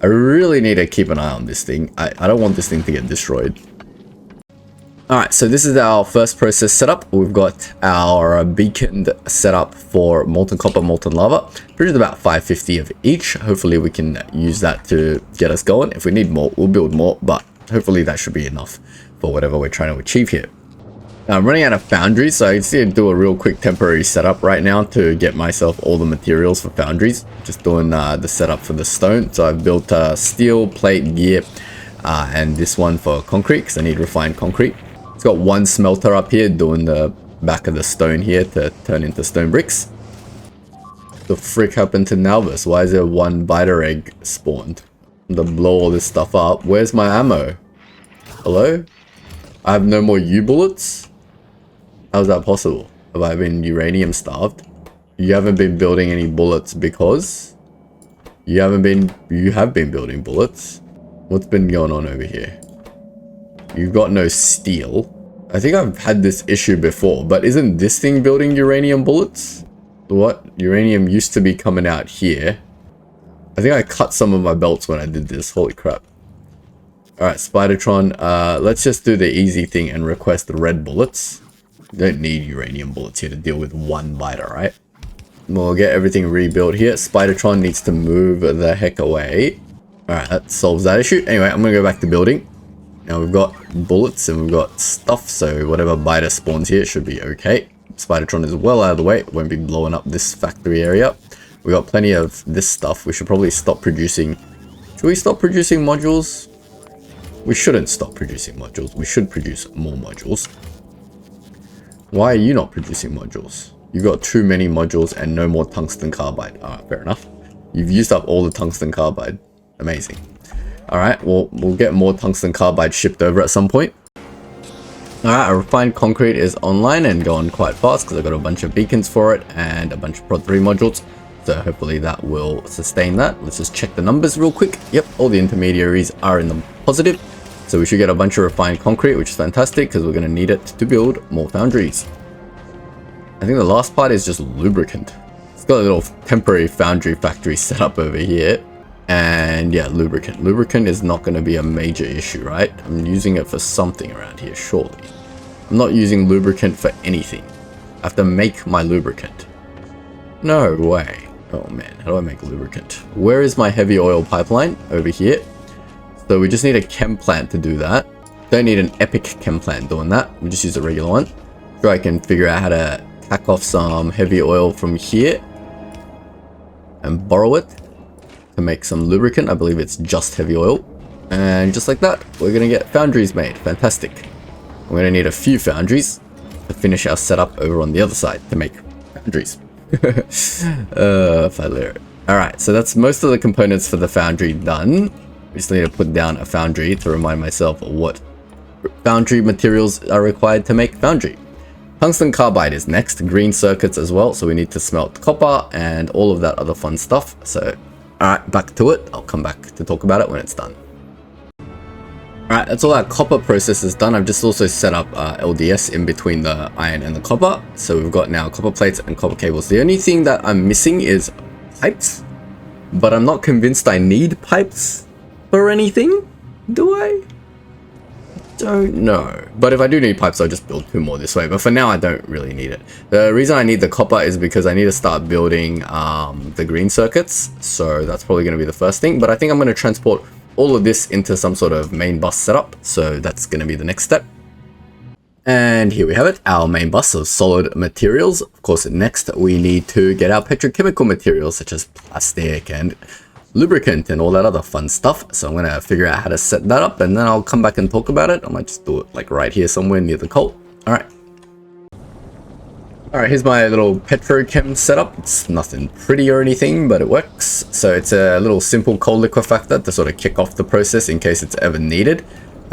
A: I really need to keep an eye on this thing. I don't want this thing to get destroyed. Alright, so this is our first process setup. We've got our beacon setup for molten copper, molten lava. Produced about 550 of each. Hopefully we can use that to get us going. If we need more, we'll build more, but hopefully that should be enough for whatever we're trying to achieve here. Now, I'm running out of foundries, so I just need to do a real quick temporary setup right now to get myself all the materials for foundries. Just doing the setup for the stone. So I've built steel, plate, gear, and this one for concrete because I need refined concrete. It's got one smelter up here doing the back of the stone here to turn into stone bricks. The frick happened to Nalvis? Why is there one biter egg spawned? To blow all this stuff up. Where's my ammo? Hello? I have no more U-bullets? How's that possible? Have I been uranium starved? You haven't been building any bullets because you have been building bullets. What's been going on over here? You've got no steel. I think I've had this issue before, but isn't this thing building uranium bullets? What? Uranium used to be coming out here. I think I cut some of my belts when I did this. Holy crap. Alright, Spidertron. Let's just do the easy thing and request the red bullets. You don't need uranium bullets here to deal with one biter, right? We'll get everything rebuilt here. Spidertron needs to move the heck away. Alright, that solves that issue. Anyway, I'm going to go back to building. Now we've got bullets and we've got stuff, so whatever biter spawns here should be okay. Spidertron is well out of the way. It won't be blowing up this factory area. We got plenty of this stuff. We should probably stop producing. Should we stop producing modules? We shouldn't stop producing modules. We should produce more modules. Why are you not producing modules? You've got too many modules and no more tungsten carbide. Alright, fair enough. You've used up all the tungsten carbide. Amazing. Alright, well, we'll get more tungsten carbide shipped over at some point. Alright, our refined concrete is online and going quite fast because I've got a bunch of beacons for it and a bunch of Prod 3 modules. So hopefully that will sustain that. Let's just check the numbers real quick. Yep, all the intermediaries are in the positive. So we should get a bunch of refined concrete, which is fantastic because we're going to need it to build more foundries. I think the last part is just lubricant. It's got a little temporary foundry factory set up over here. And yeah, lubricant. Lubricant is not going to be a major issue, right? I'm using it for something around here, surely. I'm not using lubricant for anything. I have to make my lubricant. No way. Oh man, how do I make lubricant? Where is my heavy oil pipeline? Over here. So we just need a chem plant to do that. Don't need an epic chem plant doing that. We just use a regular one. Sure, I can figure out how to tack off some heavy oil from here and borrow it to make some lubricant. I believe it's just heavy oil. And just like that, we're going to get foundries made. Fantastic. We're going to need a few foundries to finish our setup over on the other side to make foundries. Alright, so that's most of the components for the foundry done. We just need to put down a foundry to remind myself what foundry materials are required to make foundry. Tungsten carbide is next, green circuits as well, so we need to smelt copper and all of that other fun stuff. So, alright, back to it. I'll come back to talk about it when it's done. Alright, that's all our copper processes done. I've just also set up LDS in between the iron and the copper. So we've got now copper plates and copper cables. The only thing that I'm missing is pipes, but I'm not convinced I need pipes for anything. Do I? Don't know. But if I do need pipes, I'll just build 2 more this way. But for now, I don't really need it. The reason I need the copper is because I need to start building the green circuits. So that's probably going to be the first thing. But I think I'm going to transport all of this into some sort of main bus setup. So that's going to be the next step. And here we have it, our main bus of solid materials. Of course, next we need to get our petrochemical materials such as plastic and lubricant and all that other fun stuff. So I'm going to figure out how to set that up and then I'll come back and talk about it. I might just do it like right here somewhere near the coal. Alright, here's my little petrochem setup. It's nothing pretty or anything, but it works. So it's a little simple coal liquefactor to sort of kick off the process in case it's ever needed.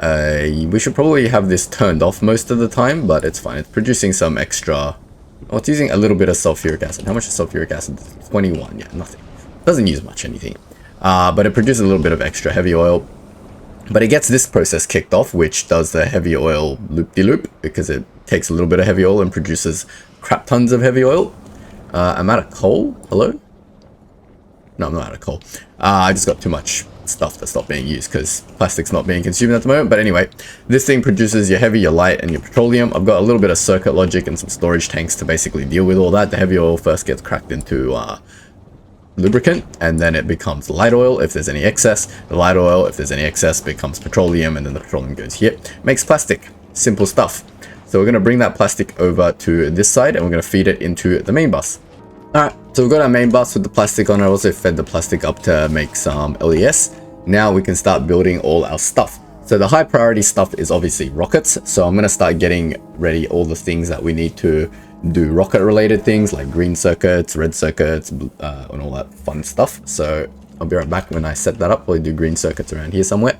A: We should probably have this turned off most of the time, but it's fine. It's producing some extra... Oh, it's using a little bit of sulfuric acid. How much is sulfuric acid? 21. Yeah, nothing. Doesn't use much anything. But it produces a little bit of extra heavy oil. But it gets this process kicked off, which does the heavy oil loop-de-loop, because it takes a little bit of heavy oil and produces crap tons of heavy oil. I'm out of coal. Hello? No, I'm not out of coal. I just got too much stuff that's not being used because plastic's not being consumed at the moment. But anyway, this thing produces your heavy, your light, and your petroleum. I've got a little bit of circuit logic and some storage tanks to basically deal with all that. The heavy oil first gets cracked into lubricant, and then it becomes light oil if there's any excess. The light oil, if there's any excess, becomes petroleum, and then the petroleum goes here. Makes plastic. Simple stuff. So we're going to bring that plastic over to this side, and we're going to feed it into the main bus. Alright, so we've got our main bus with the plastic on it. I also fed the plastic up to make some LES. Now we can start building all our stuff. So the high priority stuff is obviously rockets. So I'm going to start getting ready all the things that we need to do rocket related things like green circuits, red circuits, and all that fun stuff. So I'll be right back when I set that up. We'll do green circuits around here somewhere.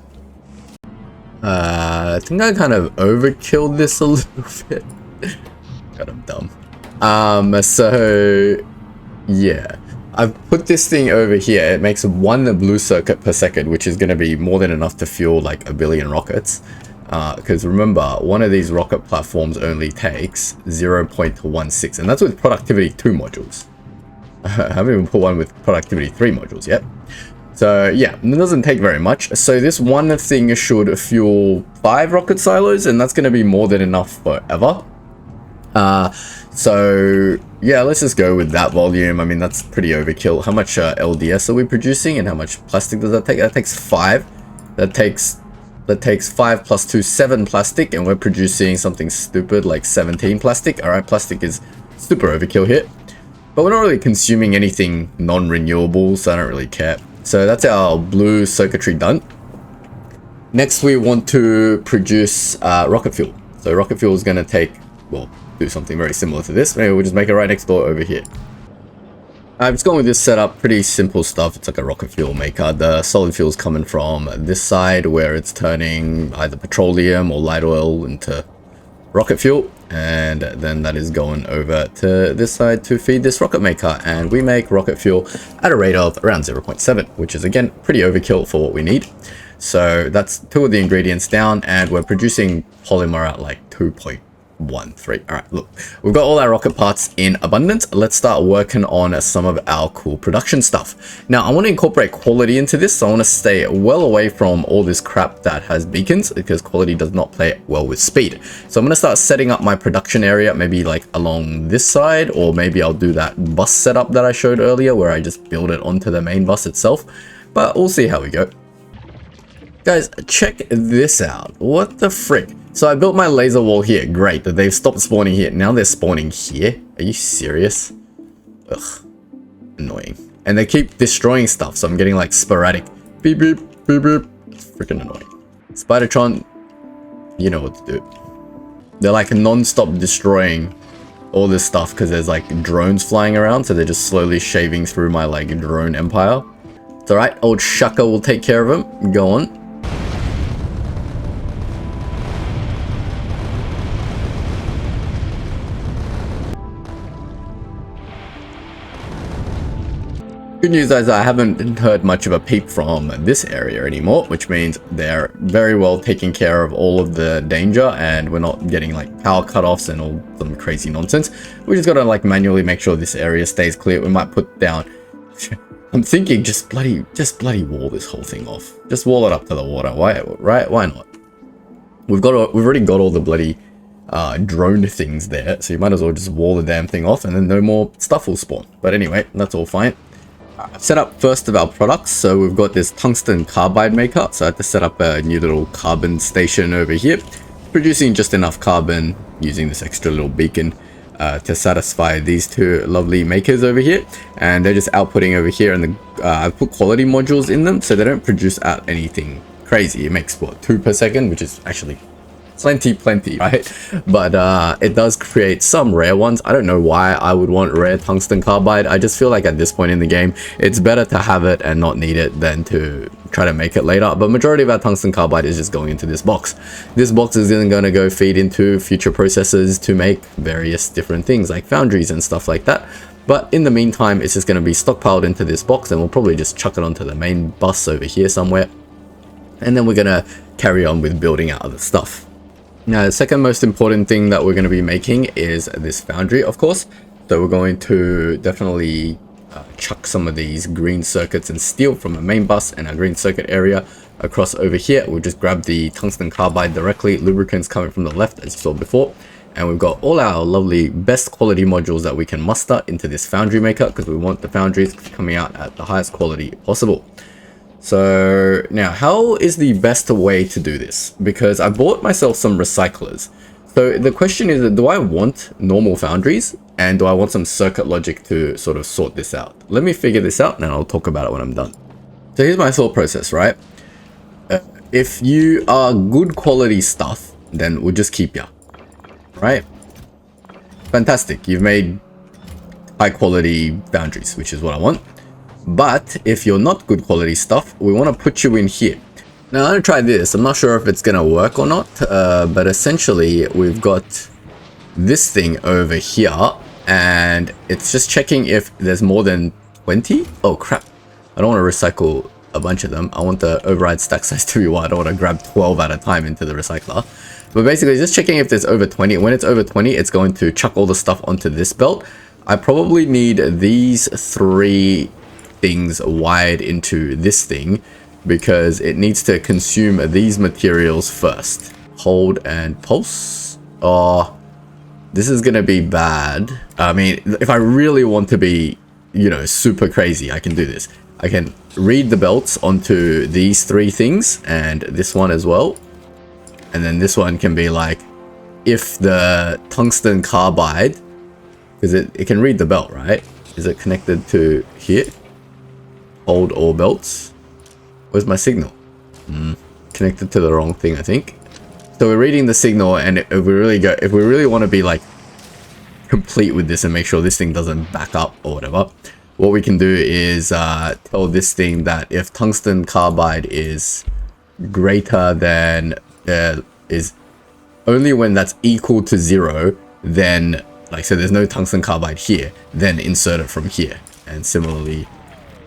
A: I think I kind of overkilled this a little bit. God, I'm dumb. So yeah, I've put this thing over here. It makes 1 blue circuit per second, which is going to be more than enough to fuel like 1 billion rockets. Because remember, one of these rocket platforms only takes 0.16, and that's with productivity 2 modules. I haven't even put one with productivity 3 modules yet. So yeah, it doesn't take very much. So this one thing should fuel 5 rocket silos, and that's going to be more than enough forever. So yeah, let's just go with that volume. I mean, that's pretty overkill. How much LDS are we producing, and how much plastic does that take? That takes 5. That takes 5 plus 2, 7 plastic, and we're producing something stupid like 17 plastic. Alright, plastic is super overkill here. But we're not really consuming anything non-renewable, so I don't really care. So that's our blue circuitry done. Next, we want to produce rocket fuel. So rocket fuel is going to take, well, do something very similar to this. Maybe we'll just make it right next door over here. I'm just going with this setup, pretty simple stuff. It's like a rocket fuel maker. The solid fuel is coming from this side where it's turning either petroleum or light oil into rocket fuel. And then that is going over to this side to feed this rocket maker. And we make rocket fuel at a rate of around 0.7, which is again, pretty overkill for what we need. So that's 2 of the ingredients down, and we're producing polymer at like 2.13. All right, look, we've got all our rocket parts in abundance. Let's start working on some of our cool production stuff. Now, I want to incorporate quality into this, so I want to stay well away from all this crap that has beacons, because quality does not play well with speed. So I'm going to start setting up my production area, maybe like along this side, or maybe I'll do that bus setup that I showed earlier, where I just build it onto the main bus itself. But we'll see how we go. Guys, check this out. What the frick? So I built my laser wall here. Great, that they've stopped spawning here. Now they're spawning here. Are you serious? Ugh. Annoying. And they keep destroying stuff, so I'm getting like sporadic beep beep beep beep. It's freaking annoying. Spidertron, you know what to do. They're like non-stop destroying all this stuff because there's like drones flying around, so they're just slowly shaving through my like drone empire. It's alright, old Shaka will take care of them. Go on. Good news is I haven't heard much of a peep from this area anymore, which means they're very well taking care of all of the danger, and we're not getting like power cutoffs and all some crazy nonsense. We just gotta like manually make sure this area stays clear. We might put down I'm thinking just bloody wall this whole thing off. Just wall it up to the water. Why, right? Why not? We've already got all the bloody drone things there, so you might as well just wall the damn thing off, and then no more stuff will spawn. But anyway, that's all fine. I've set up first of our products, so we've got this tungsten carbide maker, so I had to set up a new little carbon station over here, producing just enough carbon using this extra little beacon to satisfy these 2 lovely makers over here, and they're just outputting over here, and I've put quality modules in them so they don't produce out anything crazy. It makes what, 2 per second, which is actually plenty, right? But it does create some rare ones. I don't know why I would want rare tungsten carbide. I just feel like at this point in the game, it's better to have it and not need it than to try to make it later. But majority of our tungsten carbide is just going into this box. This box is then going to go feed into future processors to make various different things like foundries and stuff like that. But in the meantime, it's just going to be stockpiled into this box, and we'll probably just chuck it onto the main bus over here somewhere. And then we're going to carry on with building out other stuff. Now, the second most important thing that we're going to be making is this foundry, of course. So we're going to definitely chuck some of these green circuits and steel from the main bus and our green circuit area across over here. We'll just grab the tungsten carbide directly, lubricants coming from the left as you saw before. And we've got all our lovely best quality modules that we can muster into this foundry maker, because we want the foundries coming out at the highest quality possible. So now, how is the best way to do this? Because I bought myself some recyclers. So the question is, do I want normal foundries, and do I want some circuit logic to sort of sort this out? Let me figure this out, and I'll talk about it when I'm done. So here's my thought process, right? If you are good quality stuff, then we'll just keep you, right? Fantastic. You've made high quality foundries, which is what I want. But if you're not good quality stuff, we want to put you in here. Now I'm going to try this. I'm not sure if it's going to work or not, but essentially we've got this thing over here, and it's just checking if there's more than 20. Oh crap, I don't want to recycle a bunch of them. I want the override stack size to be 1. I don't want to grab 12 at a time into the recycler. But basically just checking if there's over 20. When it's over 20, it's going to chuck all the stuff onto this belt. I probably need these 3 things wired into this thing, because it needs to consume these materials first. Hold and pulse. Oh, this is gonna be bad. I mean, if I really want to be, you know, super crazy, I can do this. I can read the belts onto these 3 things, and this one as well. And then this one can be like, if the tungsten carbide, because it can read the belt, right? Is it connected to here? Hold all belts. Where's my signal? Connected to the wrong thing, I think. So we're reading the signal, and if we really want to be like complete with this and make sure this thing doesn't back up or whatever, what we can do is tell this thing that if tungsten carbide is greater than is only when that's equal to 0, then like, so there's no tungsten carbide here, then insert it from here. And similarly, you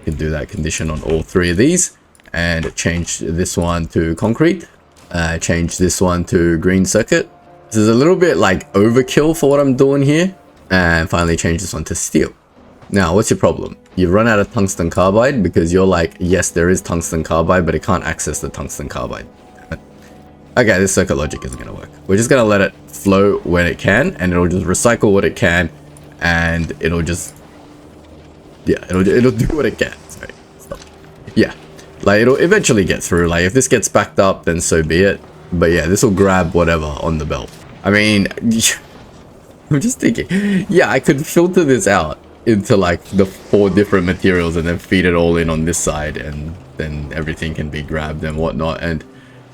A: can do that condition on all 3 of these, and change this one to concrete, change this one to green circuit. This is a little bit like overkill for what I'm doing here, and finally change this one to steel. Now, what's your problem? You've run out of tungsten carbide because you're like, yes, there is tungsten carbide, but it can't access the tungsten carbide. Okay, this circuit logic isn't going to work. We're just going to let it flow when it can, and it'll just recycle what it can, and it'll just, yeah, it'll do what it can. Sorry, stop. Yeah, like it'll eventually get through. Like if this gets backed up, then so be it. But yeah, this will grab whatever on the belt. I mean, I'm just thinking, yeah, I could filter this out into like the 4 different materials and then feed it all in on this side, and then everything can be grabbed and whatnot, and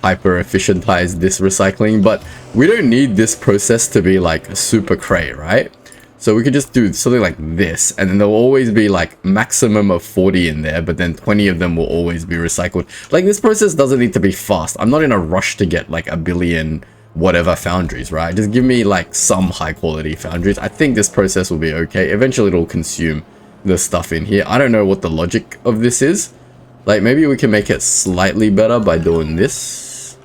A: hyper efficientize this recycling. But we don't need this process to be like super cray, right? So we could just do something like this, and then there'll always be like maximum of 40 in there, but then 20 of them will always be recycled. Like this process doesn't need to be fast. I'm not in a rush to get like a billion whatever foundries, right? Just give me like some high quality foundries. I think this process will be okay. Eventually it'll consume the stuff in here. I don't know what the logic of this is. Like maybe we can make it slightly better by doing this,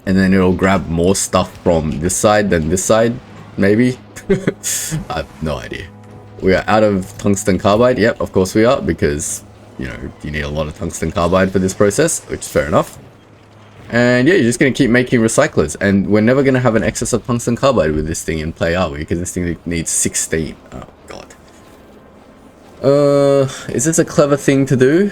A: and then it'll grab more stuff from this side than this side, maybe. I have no idea. We are out of tungsten carbide. Yep, of course we are, because you know you need a lot of tungsten carbide for this process, which is fair enough. And yeah, you're just going to keep making recyclers, and we're never going to have an excess of tungsten carbide with this thing in play, are we? Because this thing needs 16. Oh god. Is this a clever thing to do?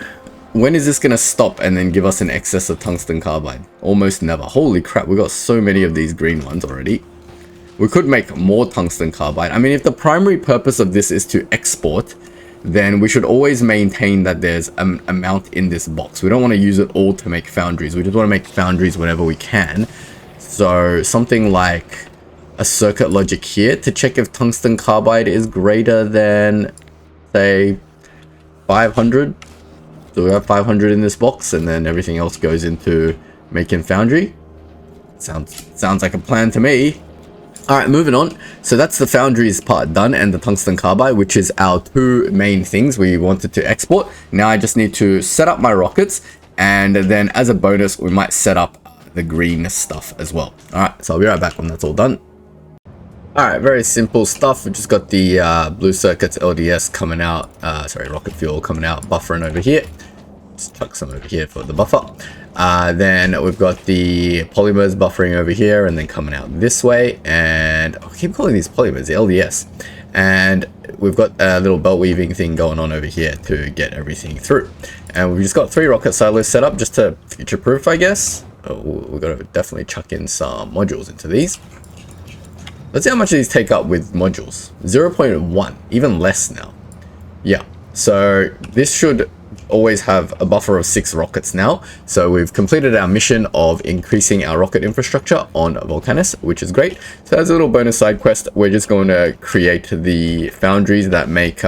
A: When is this going to stop and then give us an excess of tungsten carbide? Almost never. Holy crap, we got so many of these green ones already. We could make more tungsten carbide. I mean, if the primary purpose of this is to export, then we should always maintain that there's an amount in this box. We don't want to use it all to make foundries. We just want to make foundries whenever we can. So something like a circuit logic here to check if tungsten carbide is greater than, say, 500. So we have 500 in this box, and then everything else goes into making foundry. Sounds like a plan to me. Alright, moving on. So that's the foundries part done, and the tungsten carbide, which is our 2 main things we wanted to export. Now I just need to set up my rockets, and then as a bonus, we might set up the green stuff as well. Alright, so I'll be right back when that's all done. Alright, very simple stuff. We just got the blue circuits LDS coming out, sorry, rocket fuel coming out, buffering over here. Just chuck some over here for the buffer. Then we've got the polymers buffering over here and then coming out this way. And I keep calling these polymers, the LDS. And we've got a little belt weaving thing going on over here to get everything through. And we've just got 3 rocket silos set up just to future proof, I guess. Oh, we've got to definitely chuck in some modules into these. Let's see how much these take up with modules. 0.1, even less now. Yeah, so this should always have a buffer of 6 rockets now. So we've completed our mission of increasing our rocket infrastructure on Vulcanus, which is great. So as a little bonus side quest, we're just going to create the foundries that make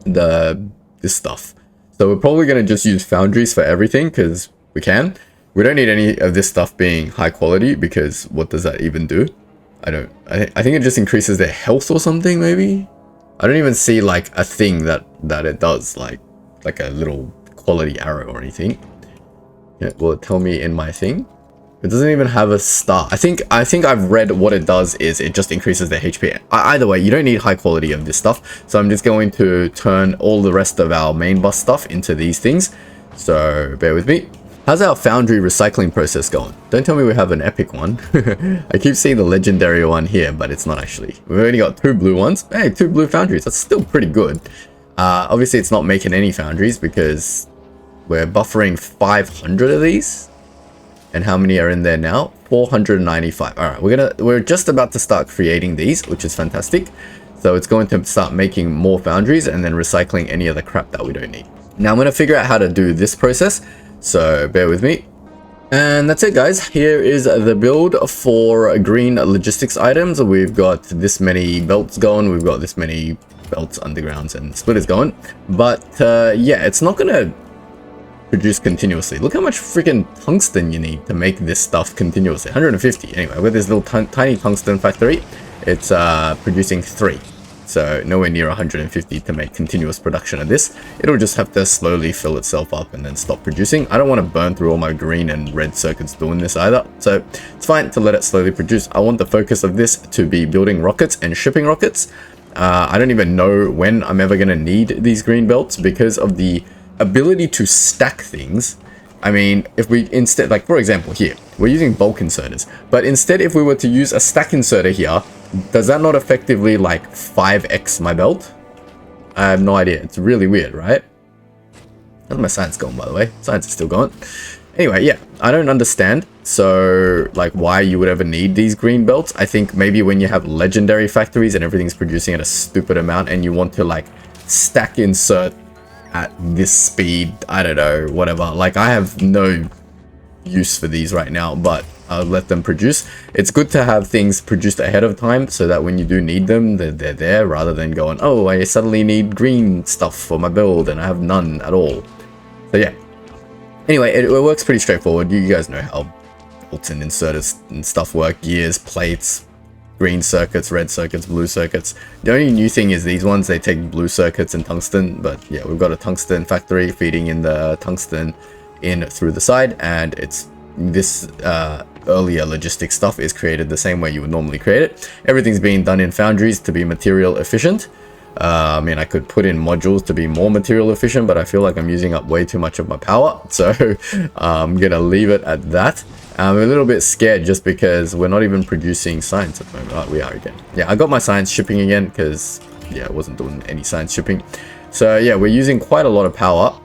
A: this stuff. So we're probably going to just use foundries for everything because we can. We don't need any of this stuff being high quality, because what does that even do? I think it just increases their health or something, maybe? I don't even see like a thing that it does, like a little quality arrow or anything. Yeah, will it tell me in my thing? It doesn't even have a star. I think I've read what it does is it just increases their HP. Either way, you don't need high quality of this stuff. So I'm just going to turn all the rest of our main bus stuff into these things. So bear with me. How's our foundry recycling process going? Don't tell me we have an epic one. I keep seeing the legendary one here, but it's not actually. We've only got 2 blue ones. Hey, 2 blue foundries. That's still pretty good. Obviously, it's not making any foundries because we're buffering 500 of these. And how many are in there now? 495. All right, we're just about to start creating these, which is fantastic. So it's going to start making more foundries and then recycling any other crap that we don't need. Now I'm going to figure out how to do this process. So bear with me. And that's it, guys. Here is the build for green logistics items. We've got this many belts going. We've got this many belts, undergrounds, and splitters going. But yeah, it's not going to produce continuously. Look how much freaking tungsten you need to make this stuff continuously. 150. Anyway, with this little tiny tungsten factory, it's producing 3. so nowhere near 150 to make continuous production of this. It'll just have to slowly fill itself up and then stop producing. I don't want to burn through all my green and red circuits doing this either, so it's fine to let it slowly produce. I want the focus of this to be building rockets and shipping rockets. I don't even know when I'm ever going to need these green belts because of the ability to stack things. I mean, if we instead, like for example here, we're using bulk inserters, but instead if we were to use a stack inserter here, does that not effectively like 5x my belt? I have no idea. It's really weird, right? How's my science going, by the way? Science is still going. Anyway, yeah, I don't understand. So, like, why you would ever need these green belts. I think maybe when you have legendary factories and everything's producing at a stupid amount and you want to, like, stack insert at this speed, I don't know, whatever. Like, I have no use for these right now, but I'll let them produce. It's good to have things produced ahead of time so that when you do need them, they're there, rather than going, oh, I suddenly need green stuff for my build and I have none at all. So yeah. Anyway, it works pretty straightforward. You guys know how bolts and inserters and stuff work. Gears, plates, green circuits, red circuits, blue circuits. The only new thing is these ones, they take blue circuits and tungsten. But yeah, we've got a tungsten factory feeding in the tungsten in through the side. And it's this earlier logistic stuff is created the same way you would normally create it. Everything's being done in foundries to be material efficient. I mean, I could put in modules to be more material efficient, but I feel like I'm using up way too much of my power. So I'm going to leave it at that. I'm a little bit scared just because we're not even producing science at the moment. Oh, we are again. Yeah, I got my science shipping again because, yeah, I wasn't doing any science shipping. So yeah, we're using quite a lot of power.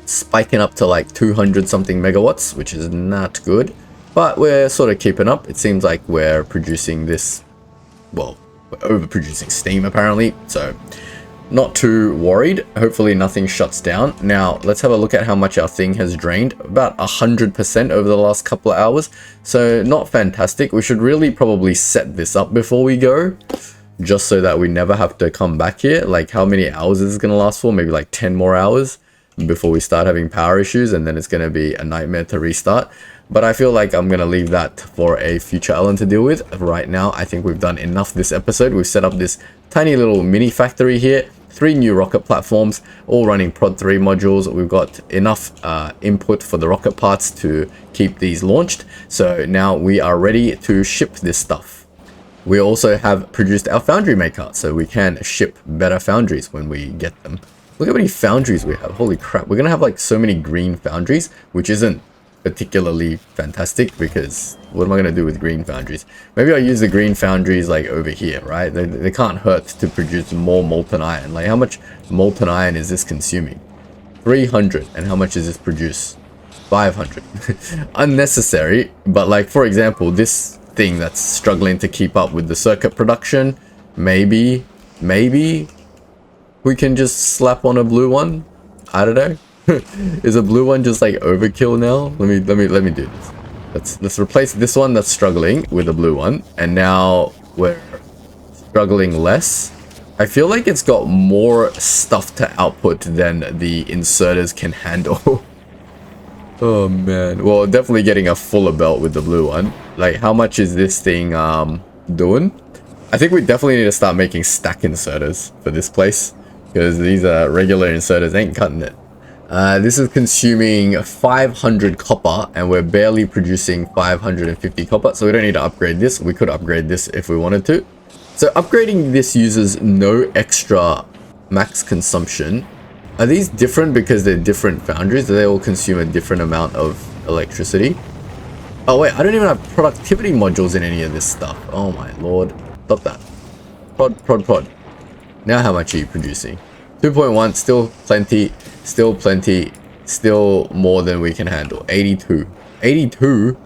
A: Spiking up to like 200 something megawatts, which is not good. But we're sort of keeping up. It seems like we're producing this, well, we're overproducing steam apparently, so not too worried. Hopefully nothing shuts down. Now let's have a look at how much our thing has drained. About 100% over the last couple of hours, so not fantastic. We should really probably set this up before we go, just so that we never have to come back here. Like, how many hours is this going to last for? Maybe like 10 more hours before we start having power issues, and then it's going to be a nightmare to restart. But I feel like I'm going to leave that for a future Ellen to deal with. Right now, I think we've done enough this episode. We've set up this tiny little mini factory here. 3 new rocket platforms, all running Prod 3 modules. We've got enough input for the rocket parts to keep these launched. So now we are ready to ship this stuff. We also have produced our foundry maker, so we can ship better foundries when we get them. Look how many foundries we have. Holy crap. We're going to have like so many green foundries, which isn't particularly fantastic, because what am I going to do with green foundries? Maybe I'll use the green foundries like over here, right? They can't hurt to produce more molten iron. Like, how much molten iron is this consuming? 300. And how much does this produce? 500. Unnecessary, but like, for example, this thing that's struggling to keep up with the circuit production, maybe we can just slap on a blue one. I don't know. Is a blue one just like overkill now? Let me do this. Let's replace this one that's struggling with a blue one, and now we're struggling less. I feel like it's got more stuff to output than the inserters can handle. Oh man. Well, definitely getting a fuller belt with the blue one. Like, how much is this thing doing? I think we definitely need to start making stack inserters for this place, because these regular inserters ain't cutting it. This is consuming 500 copper, and we're barely producing 550 copper, so we don't need to upgrade this. We could upgrade this if we wanted to. So upgrading this uses no extra max consumption. Are these different because they're different foundries? Do they all consume a different amount of electricity? Oh wait, I don't even have productivity modules in any of this stuff. Oh my lord. Stop that. Prod. Now how much are you producing? 2.1, still plenty, still more than we can handle. 82.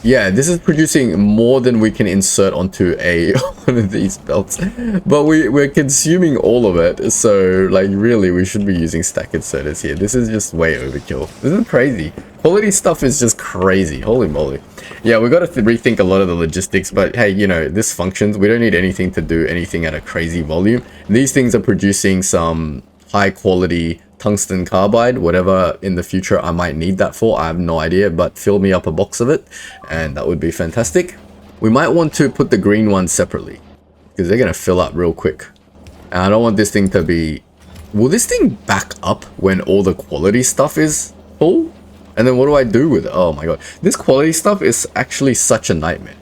A: Yeah, this is producing more than we can insert onto one of these belts, but we're consuming all of it. So like, really, we should be using stack inserters here. This is just way overkill. This is crazy. Quality stuff is just crazy. Holy moly. Yeah, we got to rethink a lot of the logistics, but hey, you know, this functions. We don't need anything to do anything at a crazy volume. These things are producing some high quality tungsten carbide, whatever in the future I might need that for. I have no idea, but fill me up a box of it and that would be fantastic. We might want to put the green one separately. because they're going to fill up real quick. And I don't want this thing to be... Will this thing back up when all the quality stuff is full? And then what do I do with it? Oh my god. This quality stuff is actually such a nightmare.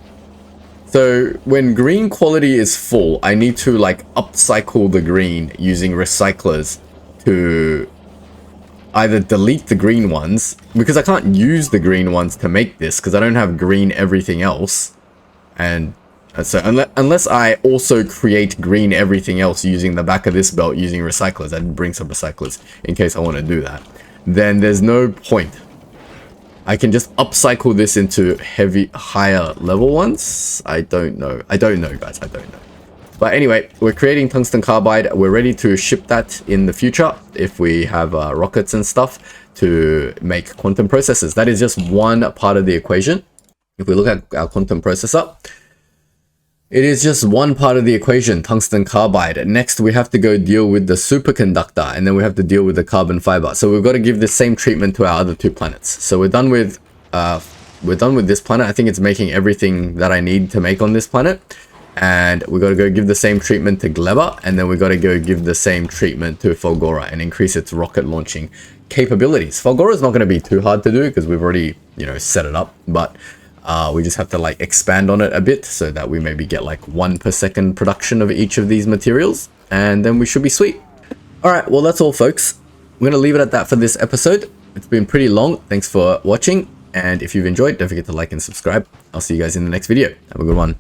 A: So when green quality is full, I need to like upcycle the green using recyclers to either delete the green ones, because I can't use the green ones to make this because I don't have green everything else. And so unless I also create green everything else using the back of this belt using recyclers, I'd bring some recyclers in case I want to do that, then there's no point. I can just upcycle this into higher level ones. I don't know guys, I don't know. But anyway, we're creating tungsten carbide. We're ready to ship that in the future if we have rockets and stuff to make quantum processors. That is just one part of the equation. If we look at our quantum processor, it is just one part of the equation, tungsten carbide. Next, we have to go deal with the superconductor, and then we have to deal with the carbon fiber. So we've got to give the same treatment to our other two planets. So we're done with this planet. I think it's making everything that I need to make on this planet. And we got to go give the same treatment to Gleba, and then we got to go give the same treatment to Fulgora and increase its rocket launching capabilities. Fulgora is not going to be too hard to do because we've already, set it up, but we just have to like expand on it a bit so that we maybe get like 1 per second production of each of these materials, and then we should be sweet. All right, well, that's all, folks. I'm going to leave it at that for this episode. It's been pretty long. Thanks for watching. And if you've enjoyed, don't forget to like and subscribe. I'll see you guys in the next video. Have a good one.